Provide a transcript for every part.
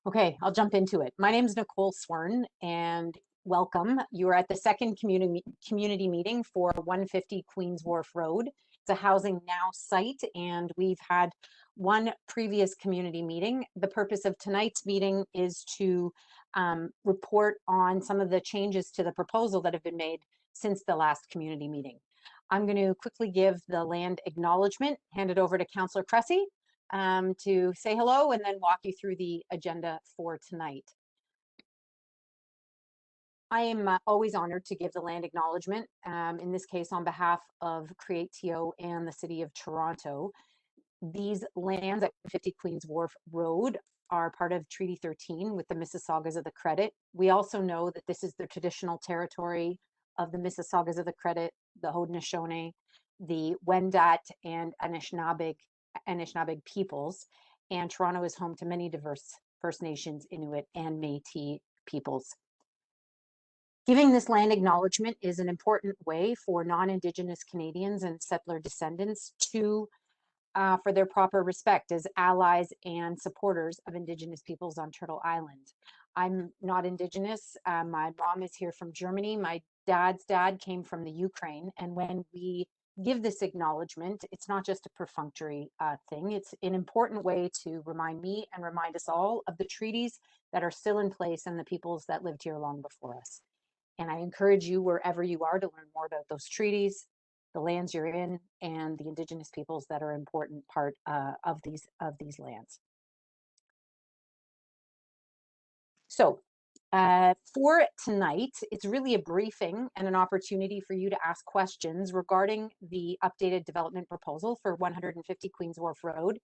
Okay, I'll jump into it. My name is Nicole Swern, and welcome. You are at the second community meeting for 150 Queens Wharf Road. It's a Housing Now site, and we've had one previous community meeting. The purpose of tonight's meeting is to report on some of the changes to the proposal that have been made since the last community meeting. I'm going to quickly give the land acknowledgement, hand it over to Councillor Cressy to say hello and then walk you through the agenda for tonight. I am always honored to give the land acknowledgement, in this case on behalf of CreateTO and the City of Toronto. These lands at 50 Queens Wharf Road are part of Treaty 13 with the Mississaugas of the Credit. We also know that this is the traditional territory of the Mississaugas of the Credit, the Haudenosaunee, the Wendat, and Anishinaabe peoples, and Toronto is home to many diverse First Nations, Inuit, and Métis peoples. Giving this land acknowledgement is an important way for non-Indigenous Canadians and settler descendants to for their proper respect as allies and supporters of Indigenous peoples on Turtle Island. I'm not Indigenous. My mom is here from Germany. My dad's dad came from the Ukraine, and when we give this acknowledgement, it's not just a perfunctory thing. It's an important way to remind me and remind us all of the treaties that are still in place and the peoples that lived here long before us. And I encourage you, wherever you are, to learn more about those treaties, the lands you're in, and the Indigenous peoples that are an important part of these lands. So for tonight, it's really a briefing and an opportunity for you to ask questions regarding the updated development proposal for 150 Queens Wharf Road.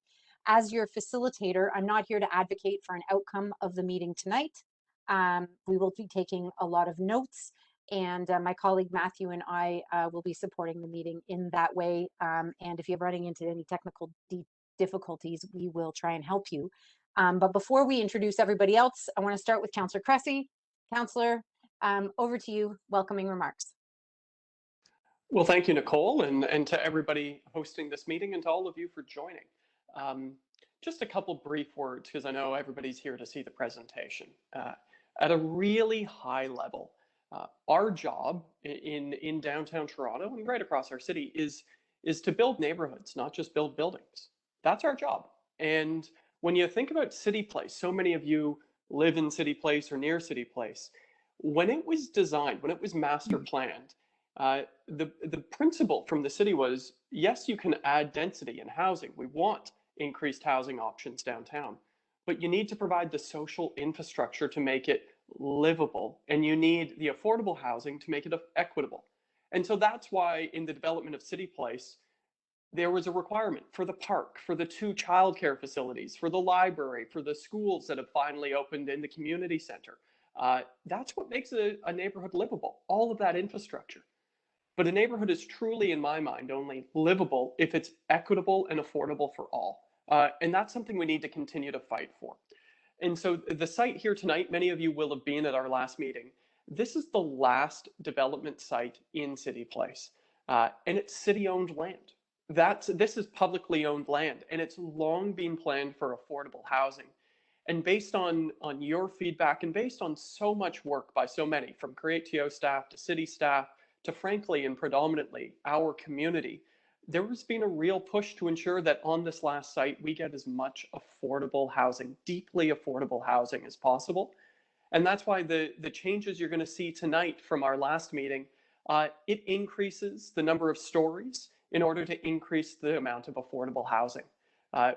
As your facilitator, I'm not here to advocate for an outcome of the meeting tonight. We will be taking a lot of notes, and my colleague Matthew and I will be supporting the meeting in that way. And if you're running into any technical difficulties, we will try and help you. But before we introduce everybody else, I want to start with Councillor Cressy. Councillor, over to you, welcoming remarks. Well, thank you, Nicole, and to everybody hosting this meeting and to all of you for joining. Just a couple brief words, because I know everybody's here to see the presentation. At a really high level, our job in downtown Toronto and right across our city is to build neighborhoods, not just build buildings. That's our job. And when you think about City Place, so many of you live in City Place or near City Place. When it was designed, when it was master planned, the principle from the city was, yes, you can add density and housing. We want increased housing options downtown, but you need to provide the social infrastructure to make it livable, and you need the affordable housing to make it equitable. And so that's why in the development of City Place, there was a requirement for the park, for the 2 childcare facilities, for the library, for the schools that have finally opened in the community center. That's what makes a neighborhood livable, all of that infrastructure. But a neighborhood is truly, in my mind, only livable if it's equitable and affordable for all. And that's something we need to continue to fight for. And so the site here tonight, many of you will have been at our last meeting. This is the last development site in City Place, and it's city-owned land. This is publicly owned land, and it's long been planned for affordable housing. And based on your feedback and based on so much work by so many, from CreateTO staff to city staff, to frankly and predominantly our community, there has been a real push to ensure that on this last site, we get as much affordable housing, deeply affordable housing as possible. And that's why the changes you're going to see tonight from our last meeting, it increases the number of stories in order to increase the amount of affordable housing.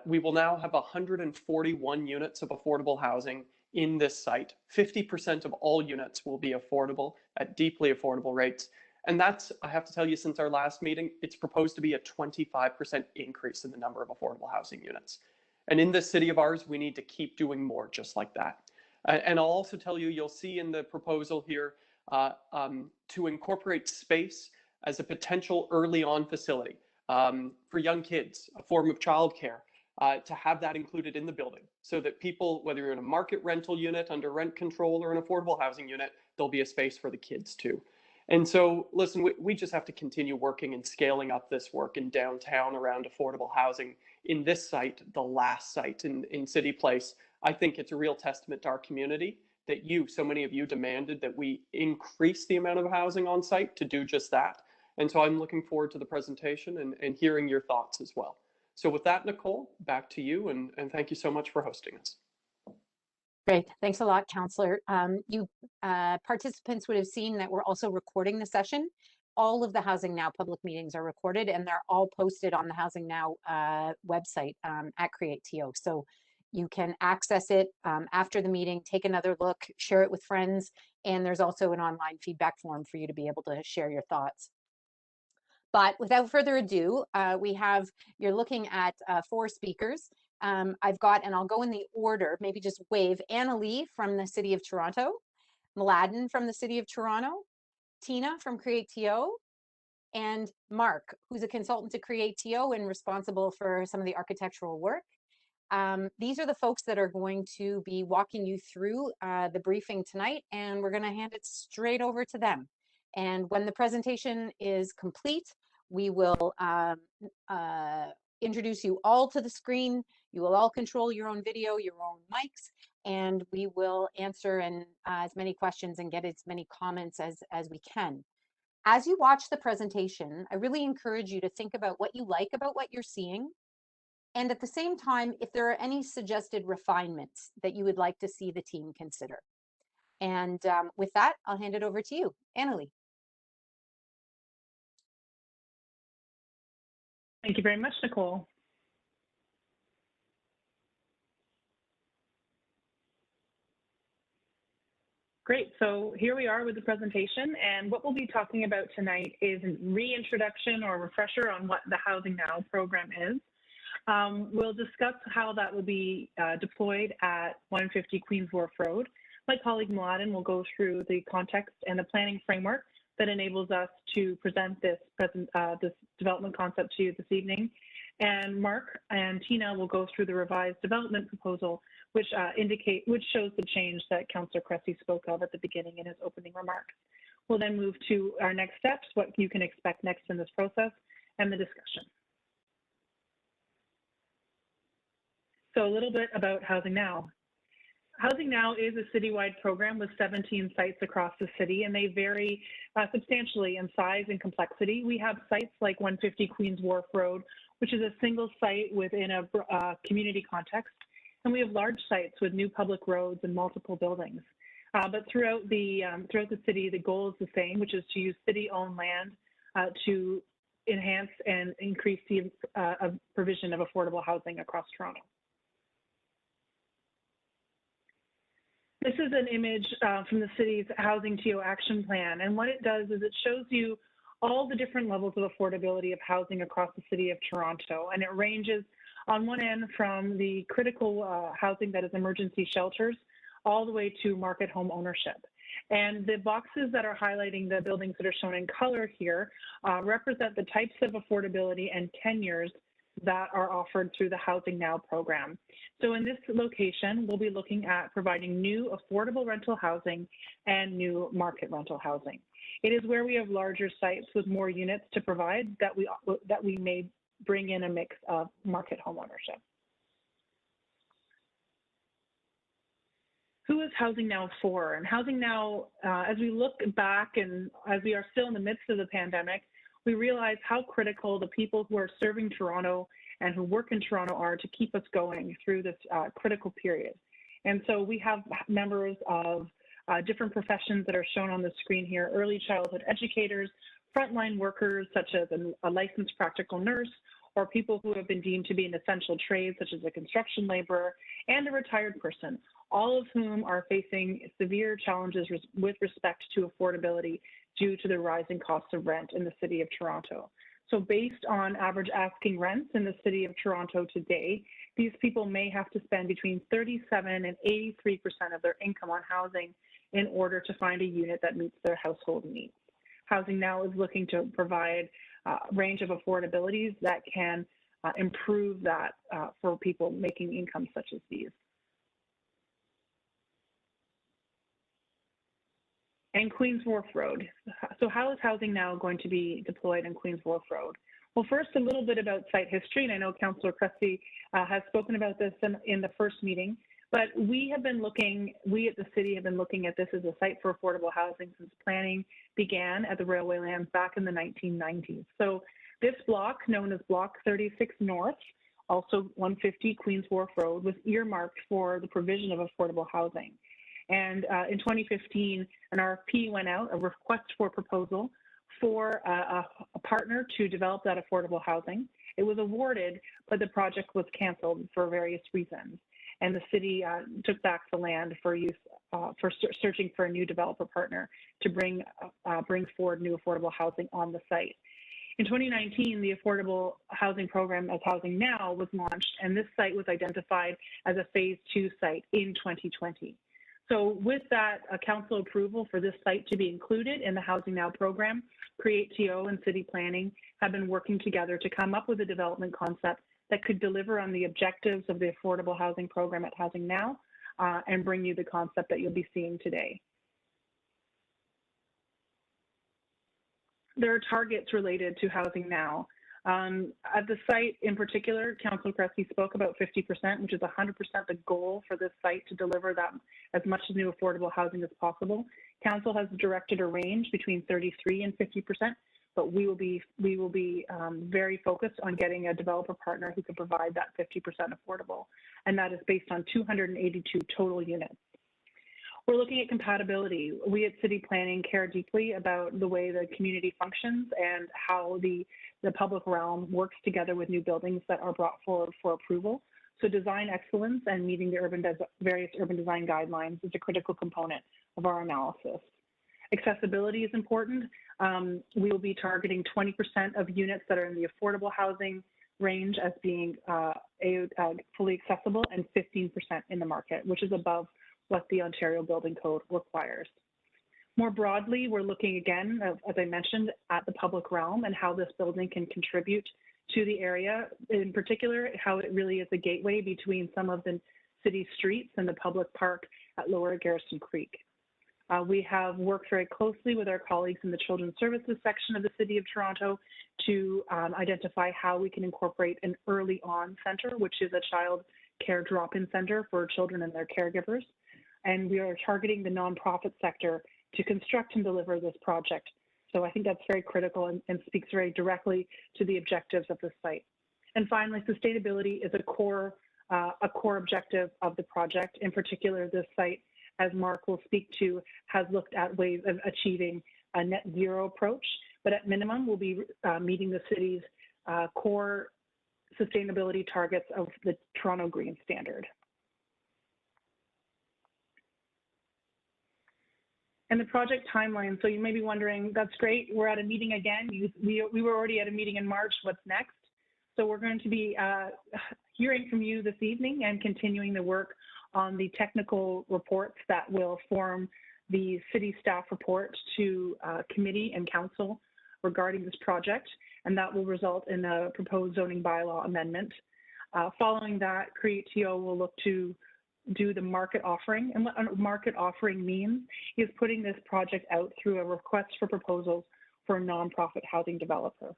We will now have 141 units of affordable housing in this site. 50% of all units will be affordable at deeply affordable rates. And that's, I have to tell you, since our last meeting, it's proposed to be a 25% increase in the number of affordable housing units. And in this city of ours, we need to keep doing more just like that. And I'll also tell you, you'll see in the proposal here to incorporate space as a potential early on facility for young kids, a form of childcare, to have that included in the building so that people, whether you're in a market rental unit under rent control or an affordable housing unit, there'll be a space for the kids too. And so, listen, we just have to continue working and scaling up this work in downtown around affordable housing in this site, the last site in City Place, I think it's a real testament to our community that so many of you demanded that we increase the amount of housing on site to do just that. And so I'm looking forward to the presentation and hearing your thoughts as well. So with that, Nicole, back to you, and thank you so much for hosting us. Great. Thanks a lot, Councillor. You participants would have seen that we're also recording the session. All of the Housing Now public meetings are recorded, and they're all posted on the Housing Now website at CreateTO. So you can access it after the meeting, take another look, share it with friends, and there's also an online feedback form for you to be able to share your thoughts. But without further ado, you're looking at 4 speakers. I've got, and I'll go in the order, maybe just wave, Annalee from the City of Toronto, Mladen from the City of Toronto, Tina from CreateTO, and Mark, who's a consultant to CreateTO and responsible for some of the architectural work. These are the folks that are going to be walking you through the briefing tonight, and we're going to hand it straight over to them. And when the presentation is complete, we will introduce you all to the screen. You will all control your own video, your own mics, and we will answer as many questions and get as many comments as we can. As you watch the presentation, I really encourage you to think about what you like about what you're seeing. And at the same time, if there are any suggested refinements that you would like to see the team consider. And with that, I'll hand it over to you, Annalee. Thank you very much, Nicole. Great, so here we are with the presentation, and what we'll be talking about tonight is a reintroduction or refresher on what the Housing Now program is. We'll discuss how that will be deployed at 150 Queens Wharf Road. My colleague Mladen will go through the context and the planning framework that enables us to present this development concept to you this evening. And Mark and Tina will go through the revised development proposal, which shows the change that Councillor Cressy spoke of at the beginning in his opening remarks. We'll then move to our next steps, what you can expect next in this process, and the discussion. So a little bit about Housing Now. Housing Now is a citywide program with 17 sites across the city, and they vary substantially in size and complexity. We have sites like 150 Queens Wharf Road, which is a single site within a community context, and we have large sites with new public roads and multiple buildings. But throughout the city, the goal is the same, which is to use city-owned land to enhance and increase the provision of affordable housing across Toronto. This is an image from the city's Housing TO Action Plan, and what it does is it shows you all the different levels of affordability of housing across the city of Toronto, and it ranges on one end from the critical housing that is emergency shelters all the way to market home ownership. And the boxes that are highlighting the buildings that are shown in color here represent the types of affordability and tenures that are offered through the Housing Now program. So in this location, we'll be looking at providing new affordable rental housing and new market rental housing. It is where we have larger sites with more units to provide that we may bring in a mix of market home ownership. Who is Housing Now for? And Housing Now, as we look back and as we are still in the midst of the pandemic, we realize how critical the people who are serving Toronto and who work in Toronto are to keep us going through this critical period. And so we have members of different professions that are shown on the screen here: early childhood educators, frontline workers such as a licensed practical nurse, or people who have been deemed to be an essential trade such as a construction laborer, and a retired person, all of whom are facing severe challenges with respect to affordability due to the rising cost of rent in the city of Toronto. So based on average asking rents in the city of Toronto today, these people may have to spend between 37% and 83% of their income on housing in order to find a unit that meets their household needs. Housing Now is looking to provide a range of affordabilities that can improve that for people making incomes such as these. And Queens Wharf Road. So how is Housing Now going to be deployed in Queens Wharf Road? Well, first, a little bit about site history, and I know Councillor Cressy has spoken about this in the first meeting, But we at the city have been looking at this as a site for affordable housing since planning began at the railway lands back in the 1990s. So this block, known as Block 36 North, also 150 Queens Wharf Road, was earmarked for the provision of affordable housing. And in 2015, an RFP went out, a request for proposal for a partner to develop that affordable housing. It was awarded, but the project was canceled for various reasons. And the city took back the land for use for searching for a new developer partner to bring forward new affordable housing on the site. In 2019, the affordable housing program as Housing Now was launched, and this site was identified as a phase 2 site in 2020. So with that council approval for this site to be included in the Housing Now program, CreateTO and City Planning have been working together to come up with a development concept that could deliver on the objectives of the affordable housing program at Housing Now and bring you the concept that you'll be seeing today. There are targets related to Housing Now. At the site in particular, Councillor Cressy spoke about 50%, which is 100% the goal for this site to deliver that as much new affordable housing as possible. Council has directed a range between 33 and 50%, but we will be very focused on getting a developer partner who can provide that 50% affordable, and that is based on 282 total units. We're looking at compatibility. We at City Planning care deeply about the way the community functions and how the public realm works together with new buildings that are brought forward for approval. So design excellence and meeting the various urban design guidelines is a critical component of our analysis. Accessibility is important. We will be targeting 20% of units that are in the affordable housing range as being fully accessible and 15% in the market, which is above what the Ontario Building Code requires. More broadly, we're looking again, as I mentioned, at the public realm and how this building can contribute to the area, in particular, how it really is a gateway between some of the city streets and the public park at Lower Garrison Creek. We have worked very closely with our colleagues in the Children's Services section of the City of Toronto to identify how we can incorporate an early on center, which is a child care drop-in center for children and their caregivers. And we are targeting the nonprofit sector to construct and deliver this project. So I think that's very critical and speaks very directly to the objectives of the site. And finally, sustainability is a core objective of the project. In particular, this site, as Mark will speak to, has looked at ways of achieving a net zero approach, but at minimum, we'll be meeting the city's core sustainability targets of the Toronto Green Standard. And the project timeline, so you may be wondering, that's great, we're at a meeting again. We were already at a meeting in March, what's next? So we're going to be hearing from you this evening and continuing the work on the technical reports that will form the city staff report to committee and council regarding this project, and that will result in a proposed zoning bylaw amendment. Following that, CreateTO will look to do the market offering, and what a market offering means is putting this project out through a request for proposals for a nonprofit housing developer.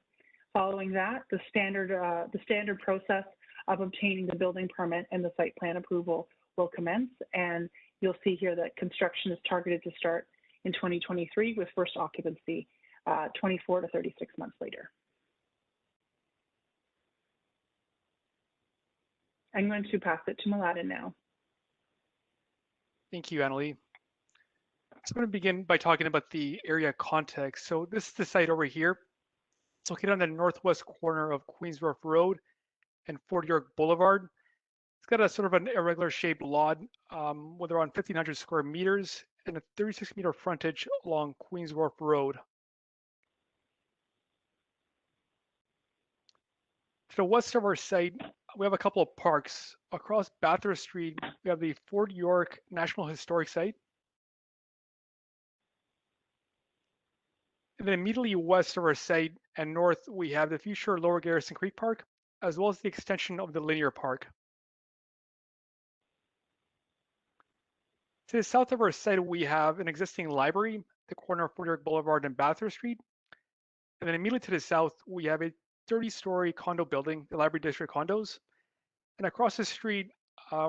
Following that, the standard process of obtaining the building permit and the site plan approval will commence, and you'll see here that construction is targeted to start in 2023 with first occupancy 24 to 36 months later. I'm going to pass it to Mladen now. Thank you, Annalie. So I'm going to begin by talking about the area context. So this is the site over here. It's located on the northwest corner of Queens Wharf Road and Fort York Boulevard. It's got a sort of an irregular shaped lot with around 1,500 square meters and a 36-meter frontage along Queens Wharf Road. To the west of our site, we have a couple of parks. Across Bathurst Street, we have the Fort York National Historic Site. And then immediately west of our site and north, we have the future Lower Garrison Creek Park, as well as the extension of the Linear Park. To the south of our site, we have an existing library, the corner of Fort York Boulevard and Bathurst Street. And then immediately to the south, we have a 30-story condo building, the Library District condos. And across the street,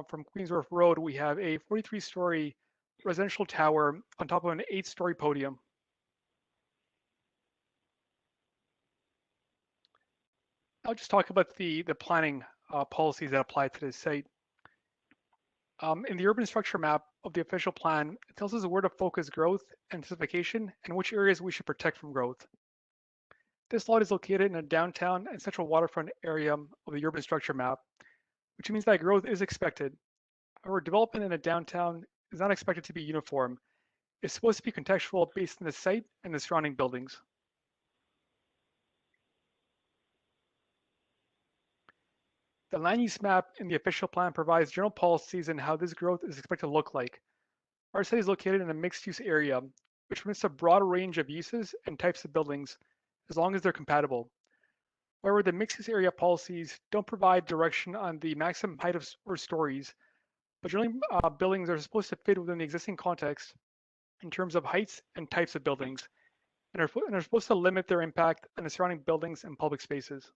from Queens Wharf Road, we have a 43-story residential tower on top of an 8-story podium. I'll just talk about the planning policies that apply to this site. In the urban structure map of the official plan, it tells us where to focus growth and intensification and which areas we should protect from growth. This lot is located in a downtown and central waterfront area of the urban structure map, which means that growth is expected. However, development in a downtown is not expected to be uniform. It's supposed to be contextual based on the site and the surrounding buildings. The land use map in the official plan provides general policies on how this growth is expected to look like. Our site is located in a mixed-use area, which permits a broad range of uses and types of buildings, as long as they're compatible. However, the mixed-use area policies don't provide direction on the maximum height or stories, but generally buildings are supposed to fit within the existing context in terms of heights and types of buildings, and are supposed to limit their impact on the surrounding buildings and public spaces.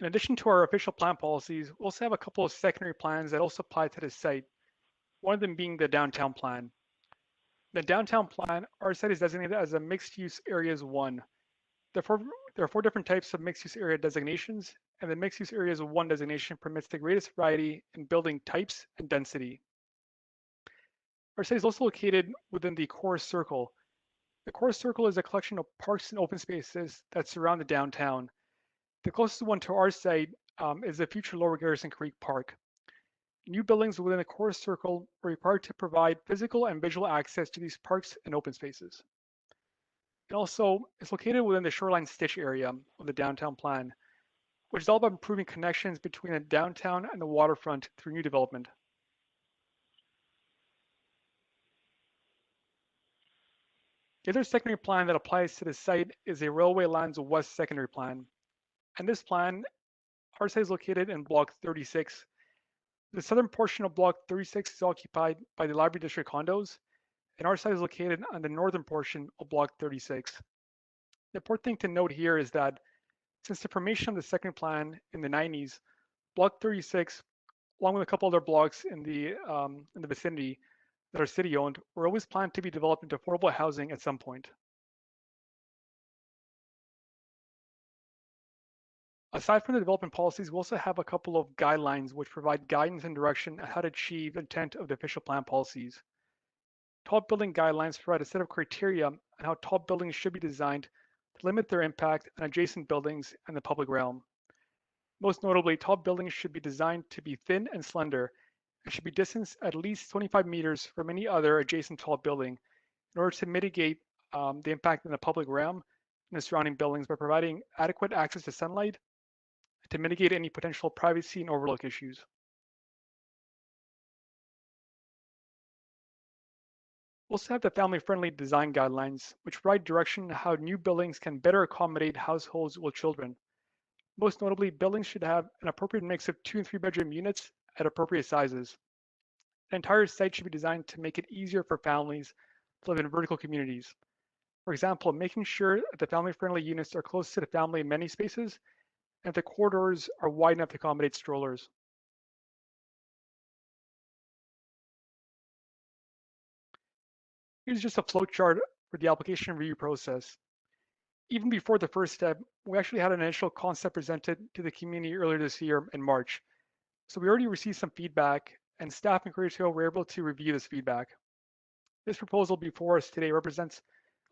In addition to our official plan policies, we also have a couple of secondary plans that also apply to this site, one of them being the downtown plan. The downtown plan, our site is designated as a mixed-use areas 1. There are 4 different types of mixed-use area designations, and the mixed-use areas 1 designation permits the greatest variety in building types and density. Our site is also located within the core circle. The core circle is a collection of parks and open spaces that surround the downtown. The closest one to our site is the future Lower Garrison Creek Park. New buildings within the core circle are required to provide physical and visual access to these parks and open spaces. And also, it's located within the shoreline stitch area of the downtown plan, which is all about improving connections between the downtown and the waterfront through new development. The other secondary plan that applies to the site is a Railway Lands West secondary plan. And this plan, our site is located in Block 36. The southern portion of Block 36 is occupied by the Library District condos, and our site is located on the northern portion of Block 36. The important thing to note here is that since the formation of the second plan in the 90s, Block 36, along with a couple other blocks in the vicinity that are city-owned, were always planned to be developed into affordable housing at some point. Aside from the development policies, we also have a couple of guidelines which provide guidance and direction on how to achieve the intent of the official plan policies. Tall building guidelines provide a set of criteria on how tall buildings should be designed to limit their impact on adjacent buildings and the public realm. Most notably, tall buildings should be designed to be thin and slender and should be distanced at least 25 meters from any other adjacent tall building in order to mitigate the impact on the public realm and the surrounding buildings by providing adequate access to sunlight to mitigate any potential privacy and overlook issues. We also have the family-friendly design guidelines, which provide direction on how new buildings can better accommodate households with children. Most notably, buildings should have an appropriate mix of 2 and 3 bedroom units at appropriate sizes. The entire site should be designed to make it easier for families to live in vertical communities. For example, making sure that the family-friendly units are close to the family amenity spaces and the corridors are wide enough to accommodate strollers. Here's just a flow chart for the application review process. Even before the first step, we actually had an initial concept presented to the community earlier this year in March. So we already received some feedback, and staff and CreateTO were able to review this feedback. This proposal before us today represents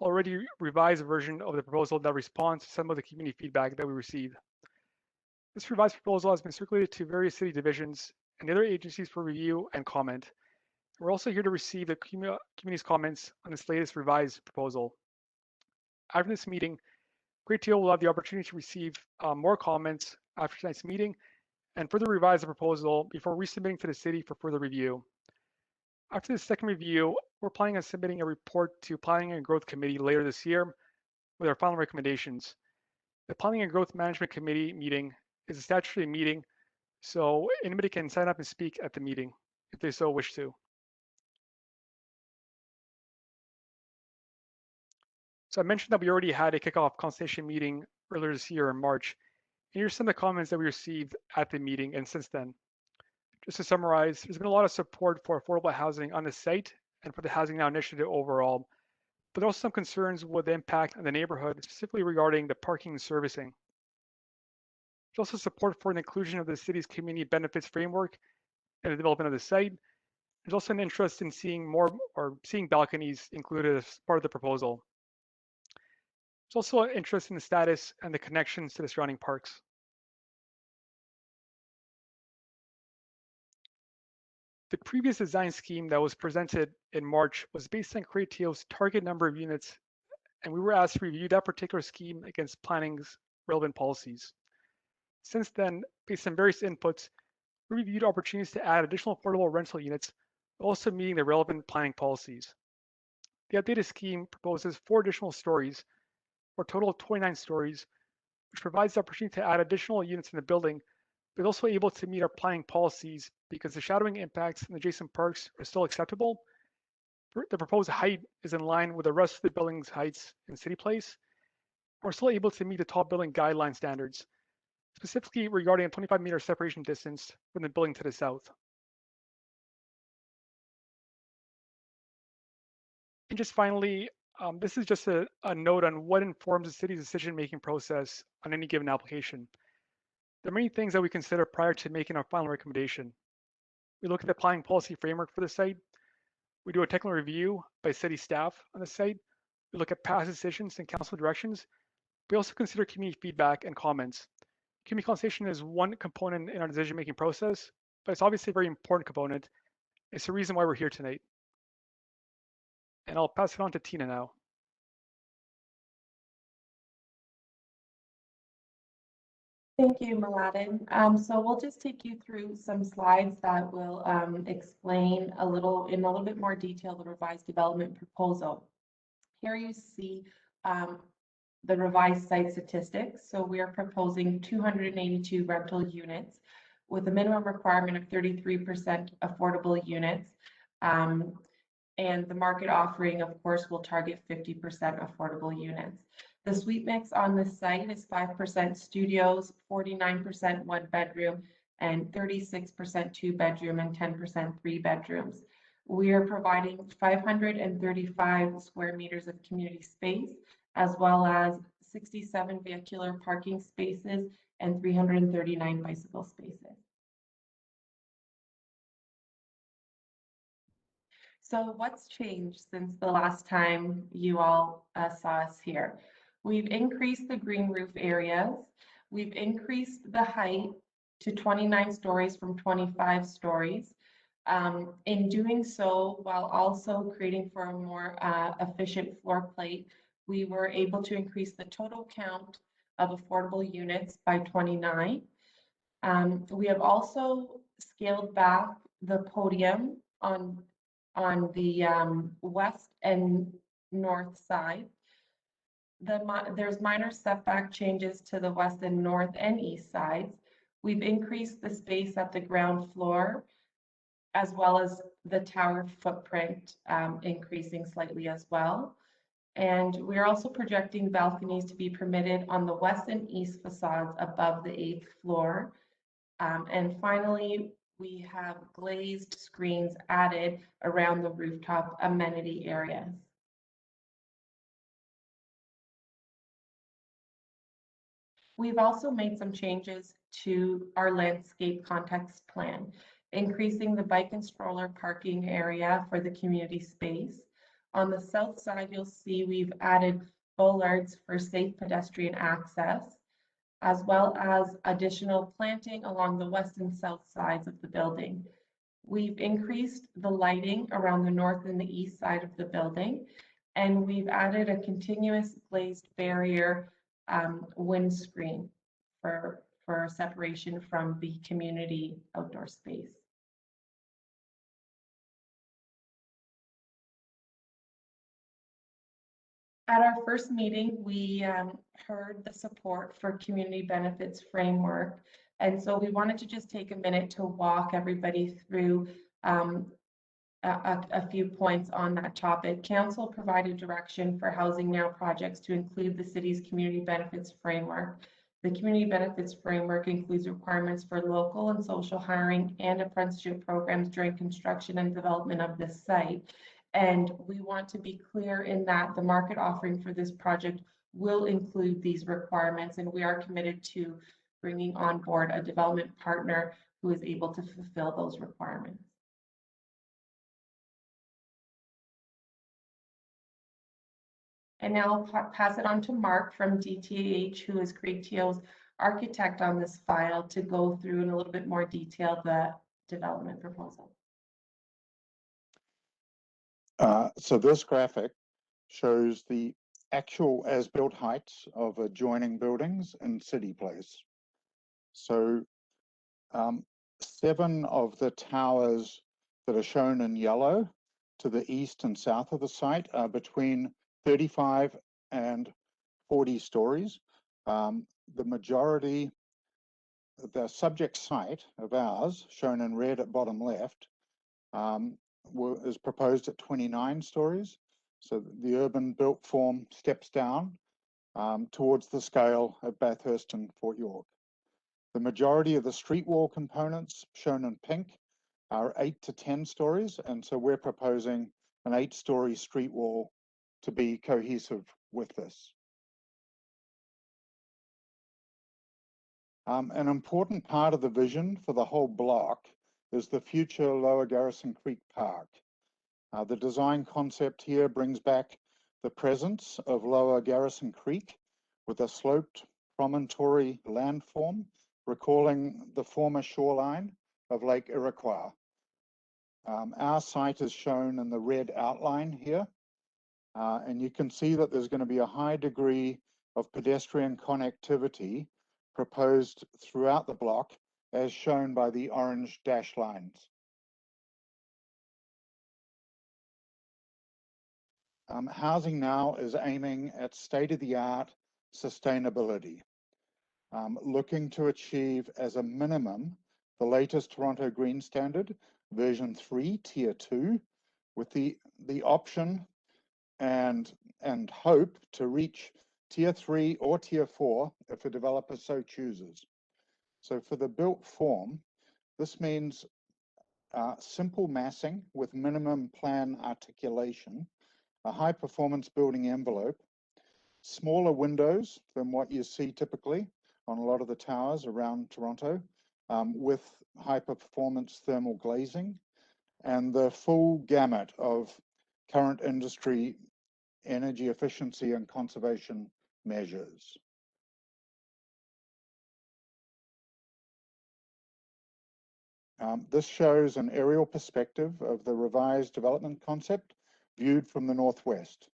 already revised version of the proposal that responds to some of the community feedback that we received. This revised proposal has been circulated to various city divisions and the other agencies for review and comment. We're also here to receive the community's comments on this latest revised proposal. After this meeting, CreateTO will have the opportunity to receive more comments after tonight's meeting and further revise the proposal before resubmitting to the city for further review. After the second review, we're planning on submitting a report to Planning and Growth Committee later this year with our final recommendations. The Planning and Growth Management Committee meeting is a statutory meeting, so anybody can sign up and speak at the meeting if they so wish to. So I mentioned that we already had a kickoff consultation meeting earlier this year in March. And here's some of the comments that we received at the meeting and since then. Just to summarize, there's been a lot of support for affordable housing on the site and for the Housing Now initiative overall, but there are also some concerns with the impact on the neighborhood, specifically regarding the parking and servicing. There's also support for the inclusion of the city's community benefits framework and the development of the site. There's also an interest in seeing balconies included as part of the proposal. There's also an interest in the status and the connections to the surrounding parks. The previous design scheme that was presented in March was based on CreateTO's target number of units, and we were asked to review that particular scheme against planning's relevant policies. Since then, based on various inputs, we reviewed opportunities to add additional affordable rental units, also meeting the relevant planning policies. The updated scheme proposes 4 additional stories, for a total of 29 stories, which provides the opportunity to add additional units in the building, but also able to meet our planning policies because the shadowing impacts in adjacent parks are still acceptable. The proposed height is in line with the rest of the building's heights in City Place. We're still able to meet the tall building guideline standards, specifically regarding a 25-meter separation distance from the building to the south. And just finally, this is just a note on what informs the city's decision-making process on any given application. There are many things that we consider prior to making our final recommendation. We look at the planning policy framework for the site. We do a technical review by city staff on the site. We look at past decisions and council directions. We also consider community feedback and comments. Community consultation is one component in our decision-making process, but it's obviously a very important component. It's the reason why we're here tonight. And I'll pass it on to Tina now. Thank you, Mladen. So we'll just take you through some slides that will explain in a little bit more detail the revised development proposal. Here you see the revised site statistics. So we are proposing 282 rental units with a minimum requirement of 33% affordable units. And the market offering, of course, will target 50% affordable units. The suite mix on this site is 5% studios, 49% 1 bedroom, and 36% 2 bedroom and 10% 3 bedrooms. We are providing 535 square meters of community space, as well as 67 vehicular parking spaces and 339 bicycle spaces. So what's changed since the last time you all saw us here? We've increased the green roof areas. We've increased the height to 29 stories from 25 stories. In doing so, while also creating for a more efficient floor plate, we were able to increase the total count of affordable units by 29. We have also scaled back the podium on the west and north side. There's minor setback changes to the west and north and east sides. We've increased the space at the ground floor, as well as the tower footprint increasing slightly as well. And we're also projecting balconies to be permitted on the west and east facades above the 8th floor. And finally, we have glazed screens added around the rooftop amenity areas. We've also made some changes to our landscape context plan, increasing the bike and stroller parking area for the community space. On the south side, you'll see we've added bollards for safe pedestrian access, as well as additional planting along the west and south sides of the building. We've increased the lighting around the north and the east side of the building, and we've added a continuous glazed barrier windscreen for separation from the community outdoor space. At our first meeting, we heard the support for community benefits framework. And so we wanted to just take a minute to walk everybody through a few points on that topic. Council provided direction for Housing Now projects to include the city's community benefits framework. The community benefits framework includes requirements for local and social hiring and apprenticeship programs during construction and development of this site. And we want to be clear in that the market offering for this project will include these requirements, and we are committed to bringing on board a development partner who is able to fulfill those requirements. And now I'll pass it on to Mark from DTH, who is CreateTO's architect on this file, to go through in a little bit more detail the development proposal. So this graphic shows the actual as-built heights of adjoining buildings in City Place. So 7 of the towers that are shown in yellow to the east and south of the site are between 35 and 40 stories. The majority, the subject site of ours, shown in red at bottom left, is proposed at 29 stories. So the urban built form steps down towards the scale of Bathurst and Fort York. The majority of the street wall components, shown in pink, are 8 to 10 stories, and so we're proposing an 8-story street wall to be cohesive with this. An important part of the vision for the whole block is the future Lower Garrison Creek Park. The design concept here brings back the presence of Lower Garrison Creek with a sloped promontory landform, recalling the former shoreline of Lake Iroquois. Our site is shown in the red outline here, and you can see that there's going to be a high degree of pedestrian connectivity proposed throughout the block, as shown by the orange dash lines. Housing Now is aiming at state-of-the-art sustainability, looking to achieve as a minimum the latest Toronto Green Standard, version 3, tier 2, with the option and hope to reach tier 3 or tier 4 if a developer so chooses. So for the built form, this means simple massing with minimum plan articulation, a high performance building envelope, smaller windows than what you see typically on a lot of the towers around Toronto, with high performance thermal glazing, and the full gamut of current industry energy efficiency and conservation measures. This shows an aerial perspective of the revised development concept viewed from the northwest.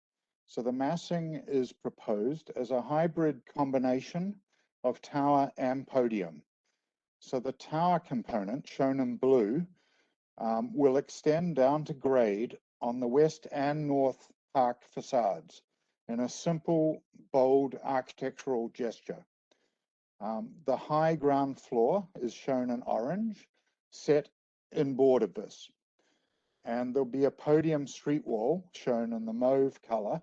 So the massing is proposed as a hybrid combination of tower and podium. So the tower component, shown in blue, will extend down to grade on the west and north park facades in a simple, bold architectural gesture. The high ground floor is shown in orange, set inboard of this. And there'll be a podium street wall shown in the mauve color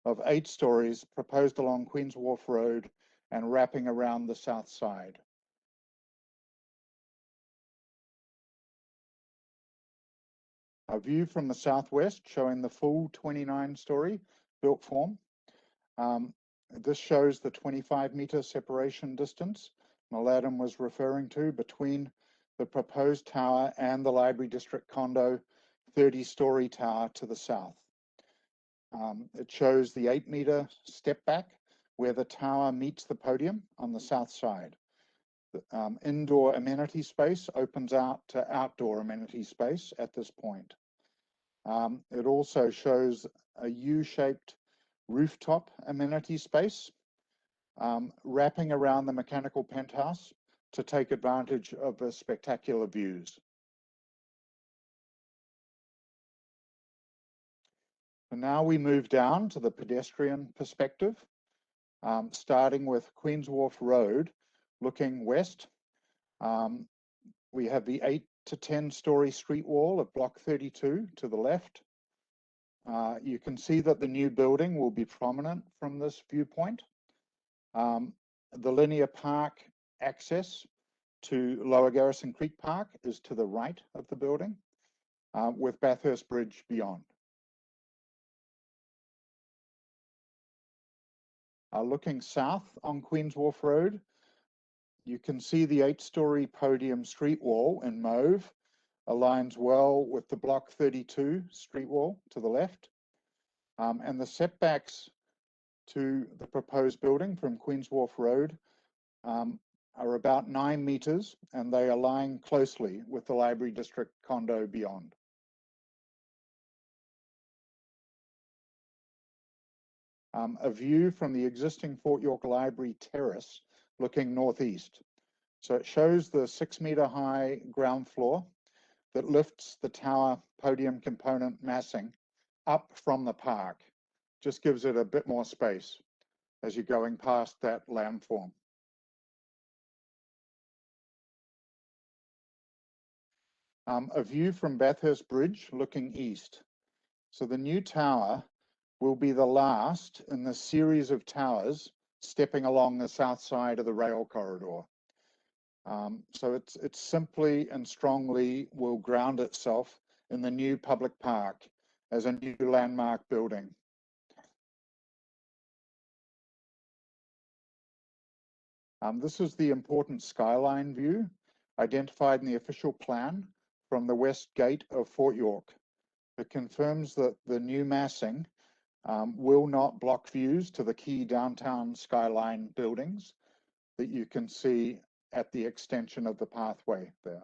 of 8 stories proposed along Queens Wharf Road and wrapping around the south side. A view from the southwest showing the full 29-story built form. This shows the 25-meter separation distance Maladan was referring to between the proposed tower and the Library District condo 30-story tower to the south. It shows the 8-meter step back where the tower meets the podium on the south side. The indoor amenity space opens out to outdoor amenity space at this point. It also shows a U-shaped rooftop amenity space wrapping around the mechanical penthouse to take advantage of the spectacular views. And now we move down to the pedestrian perspective, starting with Queens Wharf Road, looking west. We have the to 10-story street wall of block 32 to the left. You can see that the new building will be prominent from this viewpoint. The linear park access to Lower Garrison Creek Park is to the right of the building, with Bathurst Bridge beyond. Looking south on Queens Wharf Road, you can see the 8-story podium street wall in mauve aligns well with the block 32 street wall to the left. And the setbacks to the proposed building from Queens Wharf Road are about 9 meters, and they align closely with the Library District condo beyond. A view from the existing Fort York Library terrace looking northeast. So it shows the 6-meter high ground floor that lifts the tower podium component massing up from the park. Just gives it a bit more space as you're going past that landform. A view from Bathurst Bridge looking east. So the new tower will be the last in the series of towers stepping along the south side of the rail corridor. So it's simply and strongly will ground itself in the new public park as a new landmark building. This is the important skyline view identified in the official plan from the west gate of Fort York. It confirms that the new massing will not block views to the key downtown skyline buildings that you can see at the extension of the pathway there.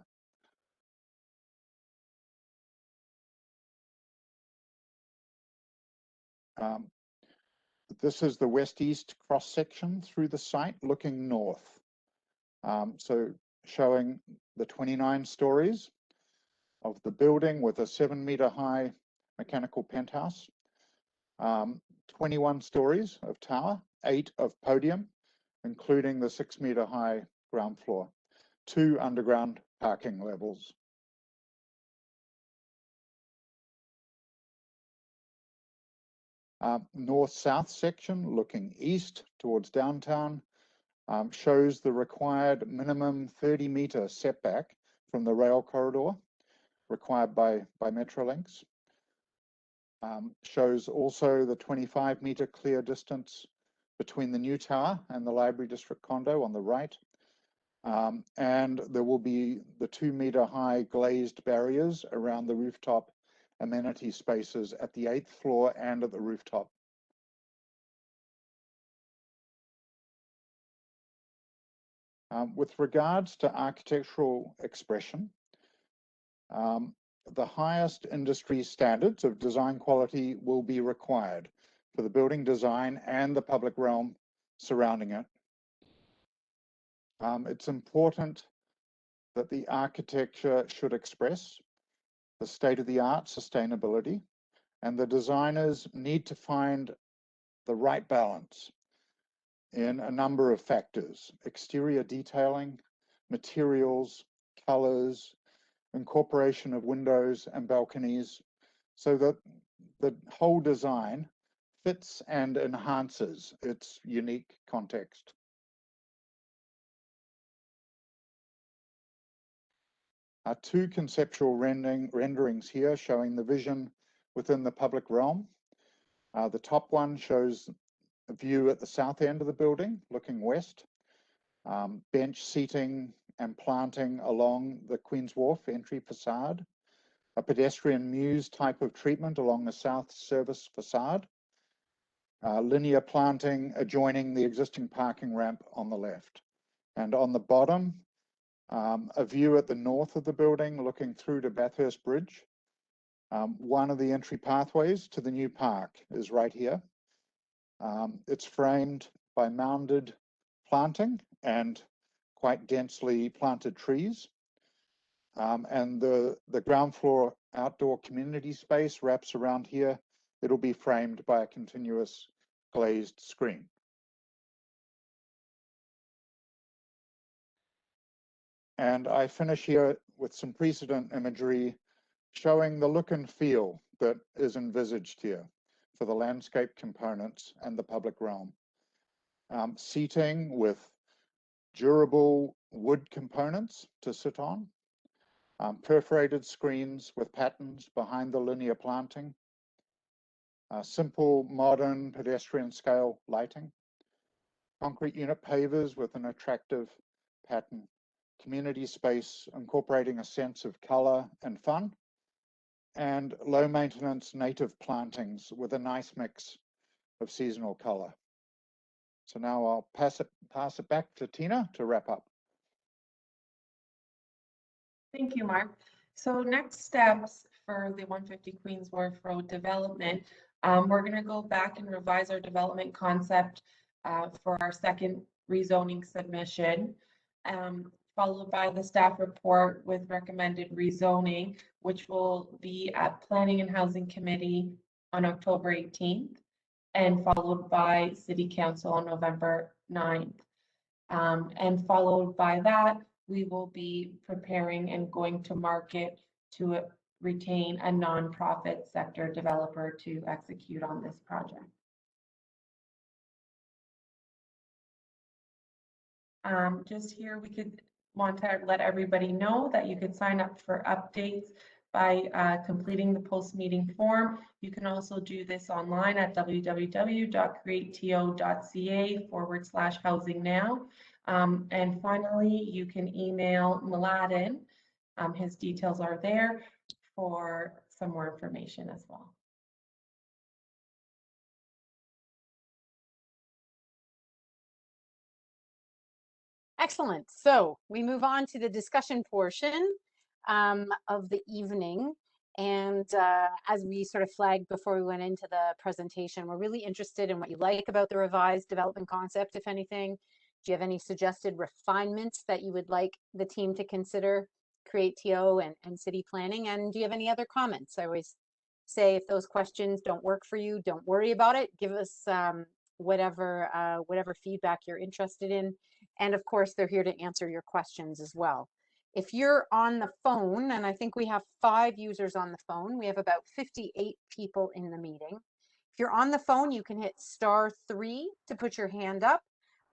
This is the west-east cross-section through the site looking north. So showing the 29 stories of the building with a 7-meter high mechanical penthouse, 21 stories of tower, 8 of podium, including the 6-meter high ground floor, 2 underground parking levels. North-south section looking east towards downtown shows the required minimum 30-meter setback from the rail corridor required by Metrolinx. Shows also the 25-meter clear distance between the new tower and the Library District condo on the right. And there will be the 2-meter high glazed barriers around the rooftop amenity spaces at the 8th floor and at the rooftop. With regards to architectural expression, the highest industry standards of design quality will be required for the building design and the public realm surrounding it. It's important that the architecture should express the state-of-the-art sustainability, and the designers need to find the right balance in a number of factors: exterior detailing, materials, colors, incorporation of windows and balconies, so that the whole design fits and enhances its unique context. Two conceptual renderings here showing the vision within the public realm. The top one shows a view at the south end of the building, looking west. Bench seating and planting along the Queens Wharf entry facade. A pedestrian muse type of treatment along the south service facade. Linear planting adjoining the existing parking ramp on the left. And on the bottom, a view at the north of the building looking through to Bathurst Bridge. One of the entry pathways to the new park is right here. It's framed by mounded planting and quite densely planted trees. And the ground floor outdoor community space wraps around here. It'll be framed by a continuous glazed screen. And I finish here with some precedent imagery showing the look and feel that is envisaged here for the landscape components and the public realm. Seating with durable wood components to sit on, perforated screens with patterns behind the linear planting, simple modern pedestrian scale lighting, concrete unit pavers with an attractive pattern, community space incorporating a sense of color and fun, and low maintenance native plantings with a nice mix of seasonal color. So now I'll pass it back to Tina to wrap up. Thank you, Mark. So next steps for the 150 Queens Wharf Road development, we're going to go back and revise our development concept for our second rezoning submission, followed by the staff report with recommended rezoning, which will be at Planning and Housing Committee on October 18th, and followed by City Council on November 9th. And followed by that, we will be preparing and going to market to retain a nonprofit sector developer to execute on this project. Just here, we could want to let everybody know that you could sign up for updates by completing the post-meeting form. You can also do this online at www.createto.ca/housing-now. And finally, you can email Mladen. His details are there for some more information as well. Excellent. So we move on to the discussion portion of the evening. And as we sort of flagged before we went into the presentation, we're really interested in what you like about the revised development concept, if anything. Do you have any suggested refinements that you would like the team to consider, CreateTO and city planning? And do you have any other comments? I always say if those questions don't work for you, don't worry about it. Give us whatever feedback you're interested in. And of course, they're here to answer your questions as well. If you're on the phone, and I think we have 5 users on the phone, we have about 58 people in the meeting. If you're on the phone, you can hit *3 to put your hand up.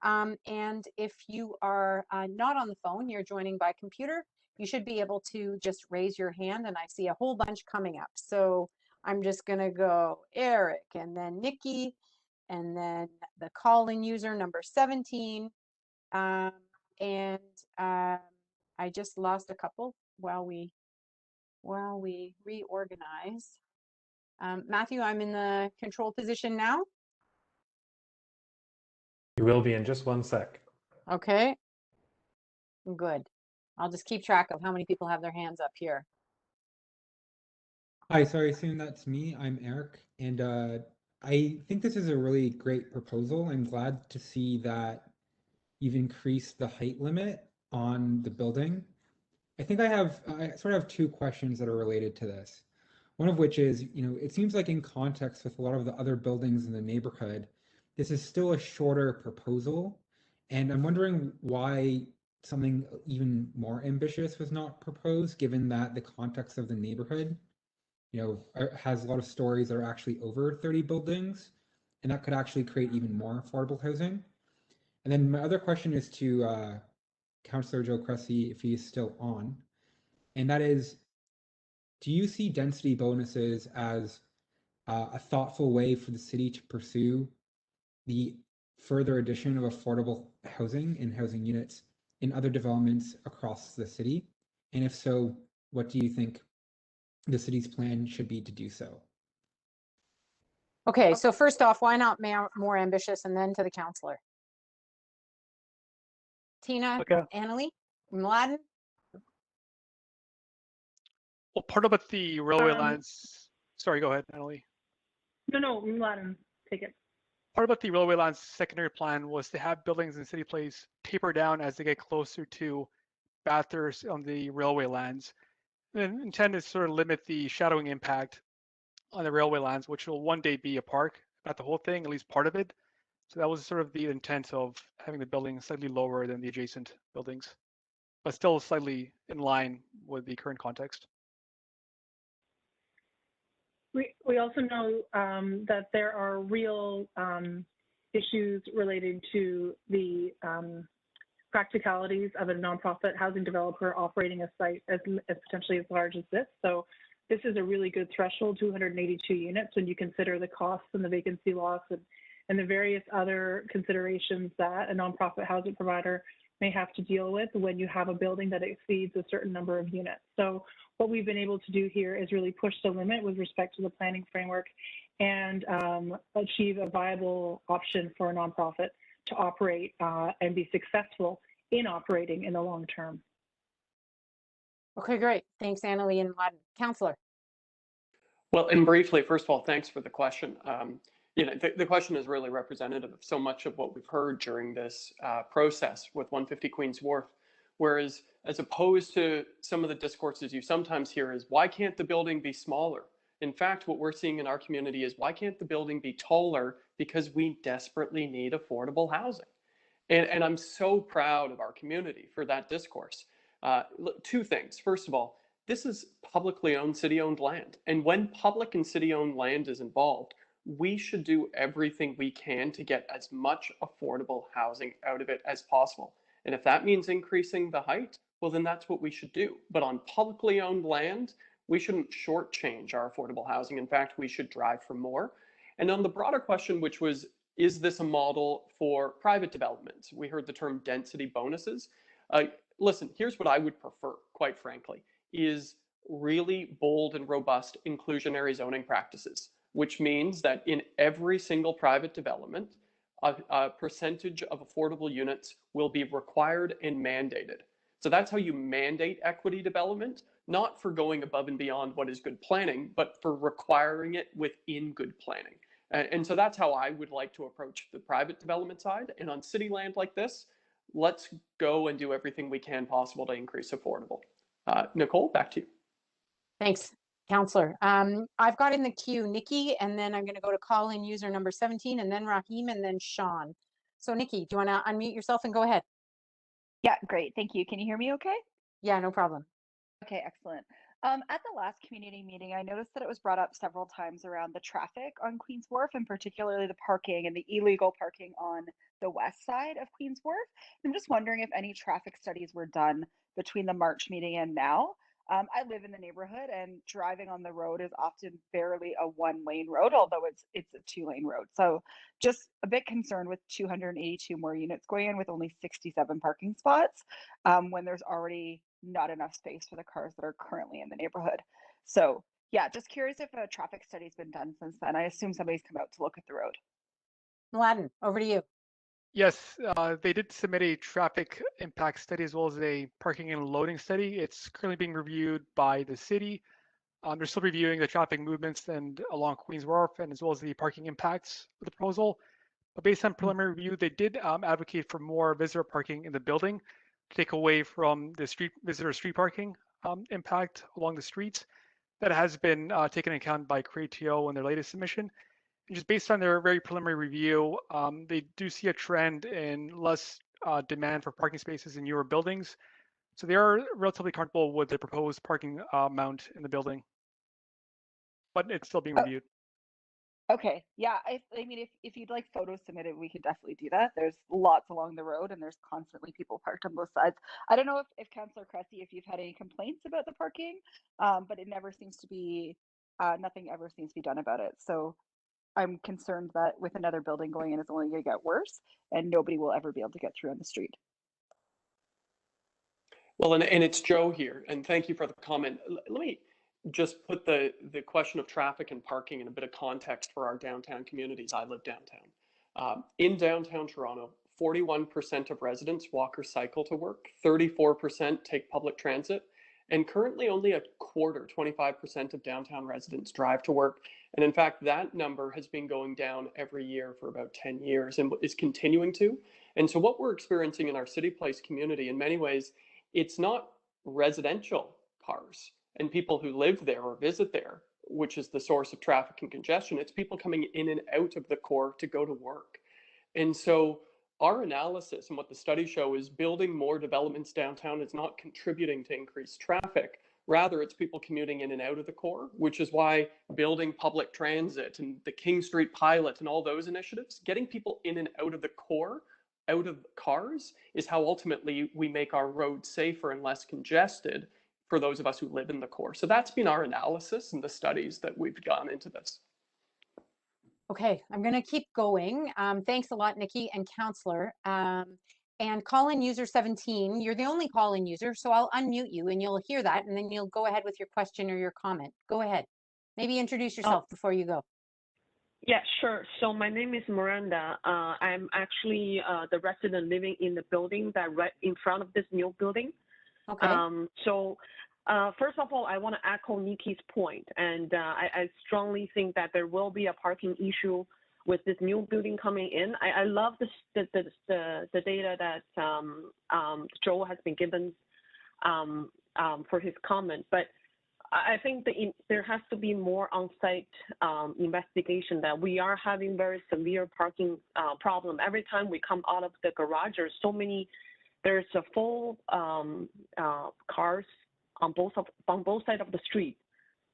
And if you are not on the phone, you're joining by computer, you should be able to just raise your hand, and I see a whole bunch coming up. So I'm just gonna go Eric, and then Nikki, and then the call-in user number 17. I just lost a couple while we reorganize. Matthew, I'm in the control position now. You will be in just 1 sec. Okay, good. I'll just keep track of how many people have their hands up here. Hi, sorry, assume that's me. I'm Eric, and I think this is a really great proposal. I'm glad to see that you've increased the height limit on the building. I think I sort of have 2 questions that are related to this. One of which is, it seems like in context with a lot of the other buildings in the neighborhood, this is still a shorter proposal. And I'm wondering why something even more ambitious was not proposed, given that the context of the neighborhood, has a lot of stories that are actually over 30 buildings, and that could actually create even more affordable housing. And then my other question is to Councillor Joe Cressy, if he is still on, and that is, do you see density bonuses as a thoughtful way for the city to pursue the further addition of affordable housing and housing units in other developments across the city? And if so, what do you think the city's plan should be to do so? Okay, so first off, why not more ambitious, and then to the councillor? Tina, Okay. Annalie, Mladen? Well, part about the railway lines. Sorry, go ahead, Annalie. No, Mladen, take it. Part about the railway lines secondary plan was to have buildings in city place taper down as they get closer to Bathurst on the railway lines. The intent is to sort of limit the shadowing impact on the railway lines, which will one day be a park, not the whole thing, at least part of it. So that was sort of the intent of having the building slightly lower than the adjacent buildings. but still slightly in line with the current context. We also know that there are real issues related to the practicalities of a nonprofit housing developer operating a site as potentially as large as this. So this is a really good threshold, 282 units, when you consider the costs and the vacancy loss and the various other considerations that a nonprofit housing provider may have to deal with when you have a building that exceeds a certain number of units. So what we've been able to do here is really push the limit with respect to the planning framework and achieve a viable option for a nonprofit to operate and be successful in operating in the long term. Okay, great. Thanks, Annalee and Laden. Councillor. Well, and briefly, first of all, thanks for the question. The question is really representative of so much of what we've heard during this process with 150 Queens Wharf. Whereas, as opposed to some of the discourses you sometimes hear is, why can't the building be smaller? In fact, what we're seeing in our community is, why can't the building be taller? Because we desperately need affordable housing. And I'm so proud of our community for that discourse. Two things. First of all, this is publicly owned, city-owned land. And when public and city-owned land is involved, we should do everything we can to get as much affordable housing out of it as possible. And if that means increasing the height, well, then that's what we should do. But on publicly owned land, we shouldn't shortchange our affordable housing. In fact, we should drive for more. And on the broader question, which was, is this a model for private developments? We heard the term density bonuses. Listen, here's what I would prefer, quite frankly, is really bold and robust inclusionary zoning practices, which means that in every single private development, a percentage of affordable units will be required and mandated. So that's how you mandate equity development, not for going above and beyond what is good planning, but for requiring it within good planning. And so that's how I would like to approach the private development side. And on city land like this, let's go and do everything we can possible to increase affordable. Nicole, back to you. Thanks, Councillor. I've got in the queue Nikki, and then I'm going to go to call-in user number 17, and then Rahim, and then Sean. So Nikki, do you want to unmute yourself and go ahead? Yeah, great. Thank you. Can you hear me okay? Yeah, no problem. Okay, excellent. At the last community meeting, I noticed that it was brought up several times around the traffic on Queens Wharf, and particularly the parking and the illegal parking on the west side of Queens Wharf. I'm just wondering if any traffic studies were done between the March meeting and now. I live in the neighborhood, and driving on the road is often barely a one-lane road, although it's a two-lane road. So just a bit concerned with 282 more units going in with only 67 parking spots when there's already not enough space for the cars that are currently in the neighborhood. So yeah, just curious if a traffic study's been done since then. I assume somebody's come out to look at the road. Laden, over to you. Yes, they did submit a traffic impact study as well as a parking and loading study. It's currently being reviewed by the city. They're still reviewing the traffic movements and along Queens Wharf, and as well as the parking impacts of the proposal. But based on preliminary review, they did advocate for more visitor parking in the building to take away from the visitor street parking impact along the streets. That has been taken into account by CreateTO in their latest submission. And just based on their very preliminary review, they do see a trend in less demand for parking spaces in newer buildings. So they are relatively comfortable with the proposed parking amount in the building, but it's still being reviewed. Okay, yeah, I mean, if you'd like photos submitted, we could definitely do that. There's lots along the road, and there's constantly people parked on both sides. I don't know if Councillor Cressy, if you've had any complaints about the parking, but it never seems to be, nothing ever seems to be done about it. So I'm concerned that with another building going in, it's only going to get worse, and nobody will ever be able to get through on the street. Well, and it's Joe here, and thank you for the comment. Let me just put the question of traffic and parking in a bit of context for our downtown communities. I live downtown. In downtown Toronto, 41% of residents walk or cycle to work, 34% take public transit, and currently only a quarter, 25% of downtown residents drive to work. And in fact, that number has been going down every year for about 10 years and is continuing to. And so what we're experiencing in our City Place community, in many ways, it's not residential cars and people who live there or visit there, which is the source of traffic and congestion. It's people coming in and out of the core to go to work. And so our analysis and what the studies show is building more developments downtown is not contributing to increased traffic. Rather, it's people commuting in and out of the core, which is why building public transit and the King Street pilot and all those initiatives, getting people in and out of the core, out of cars, is how ultimately we make our roads safer and less congested for those of us who live in the core. So that's been our analysis and the studies that we've gone into this. Okay, I'm going to keep going. Thanks a lot, Nikki and Counselor. And call-in user 17, you're the only call-in user, so I'll unmute you and you'll hear that, and then you'll go ahead with your question or your comment. Go ahead. Maybe introduce yourself before you go. Yeah, sure. So my name is Miranda. I'm actually the resident living in the building that right in front of this new building. Okay. First of all, I want to echo Nikki's point, and I strongly think that there will be a parking issue with this new building coming in. I love the data that Joe has been given for his comment, but I think that there has to be more on-site investigation that we are having very severe parking problem. Every time we come out of the garage, there's a full cars on both sides of the street,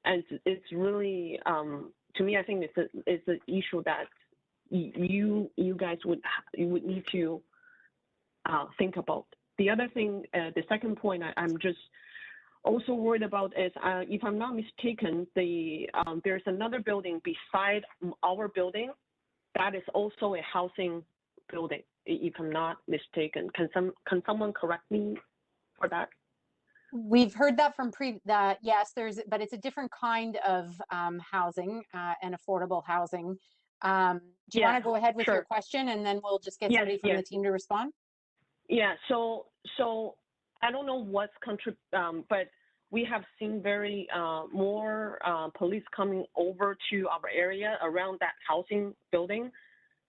and it's really to me, I think it's an issue that you guys would need to think about. The other thing, the second point I'm just also worried about is, if I'm not mistaken, there's another building beside our building that is also a housing building, if I'm not mistaken. Can someone correct me for that? We've heard that from yes, but it's a different kind of housing and affordable housing. Do you want to go ahead with your question, and then we'll just get somebody from the team to respond? Yeah. So I don't know what's but we have seen very more police coming over to our area around that housing building.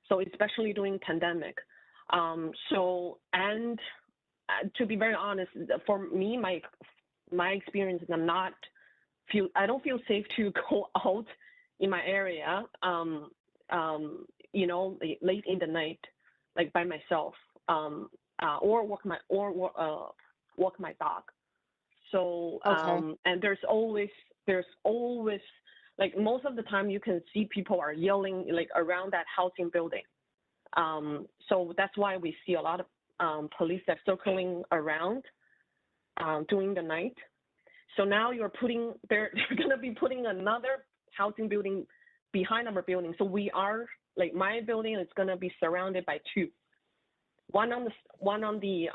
So especially during pandemic. To be very honest, for me, my experience is I don't feel safe to go out in my area, late in the night, like by myself, or walk my dog. So, and there's always, like most of the time you can see people are yelling like around that housing building. So that's why we see a lot of police that circling around during the night. So now they're going to be putting another housing building behind our building. So we are, like my building is going to be surrounded by two, one to the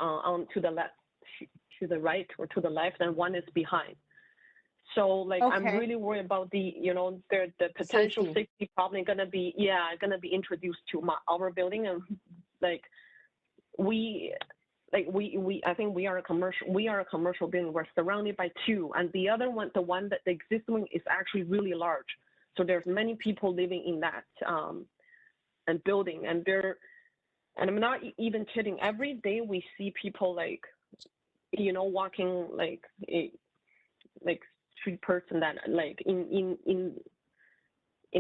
left, to the right or to the left, and one is behind. So like, I'm really worried about the potential safety problem going to be introduced to our building. And like, I think we are a commercial building. We're surrounded by two, and the other one, the existing is actually really large. So there's many people living in that and building, and I'm not even kidding. Every day we see people like, walking like a street person that like in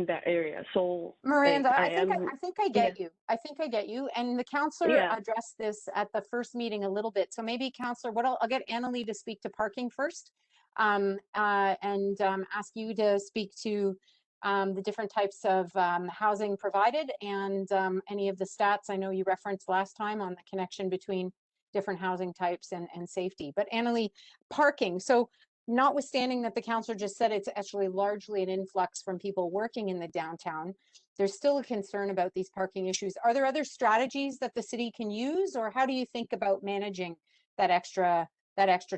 that area. So Miranda, like, I think I get you. I think I get you. And the counselor addressed this at the first meeting a little bit. So maybe counselor, I'll get Annalie to speak to parking first, and ask you to speak to the different types of housing provided, and any of the stats I know you referenced last time on the connection between different housing types and safety. But Annalie, parking. So notwithstanding that the counselor just said it's actually largely an influx from people working in the downtown, there's still a concern about these parking issues. Are there other strategies that the city can use, or how do you think about managing that extra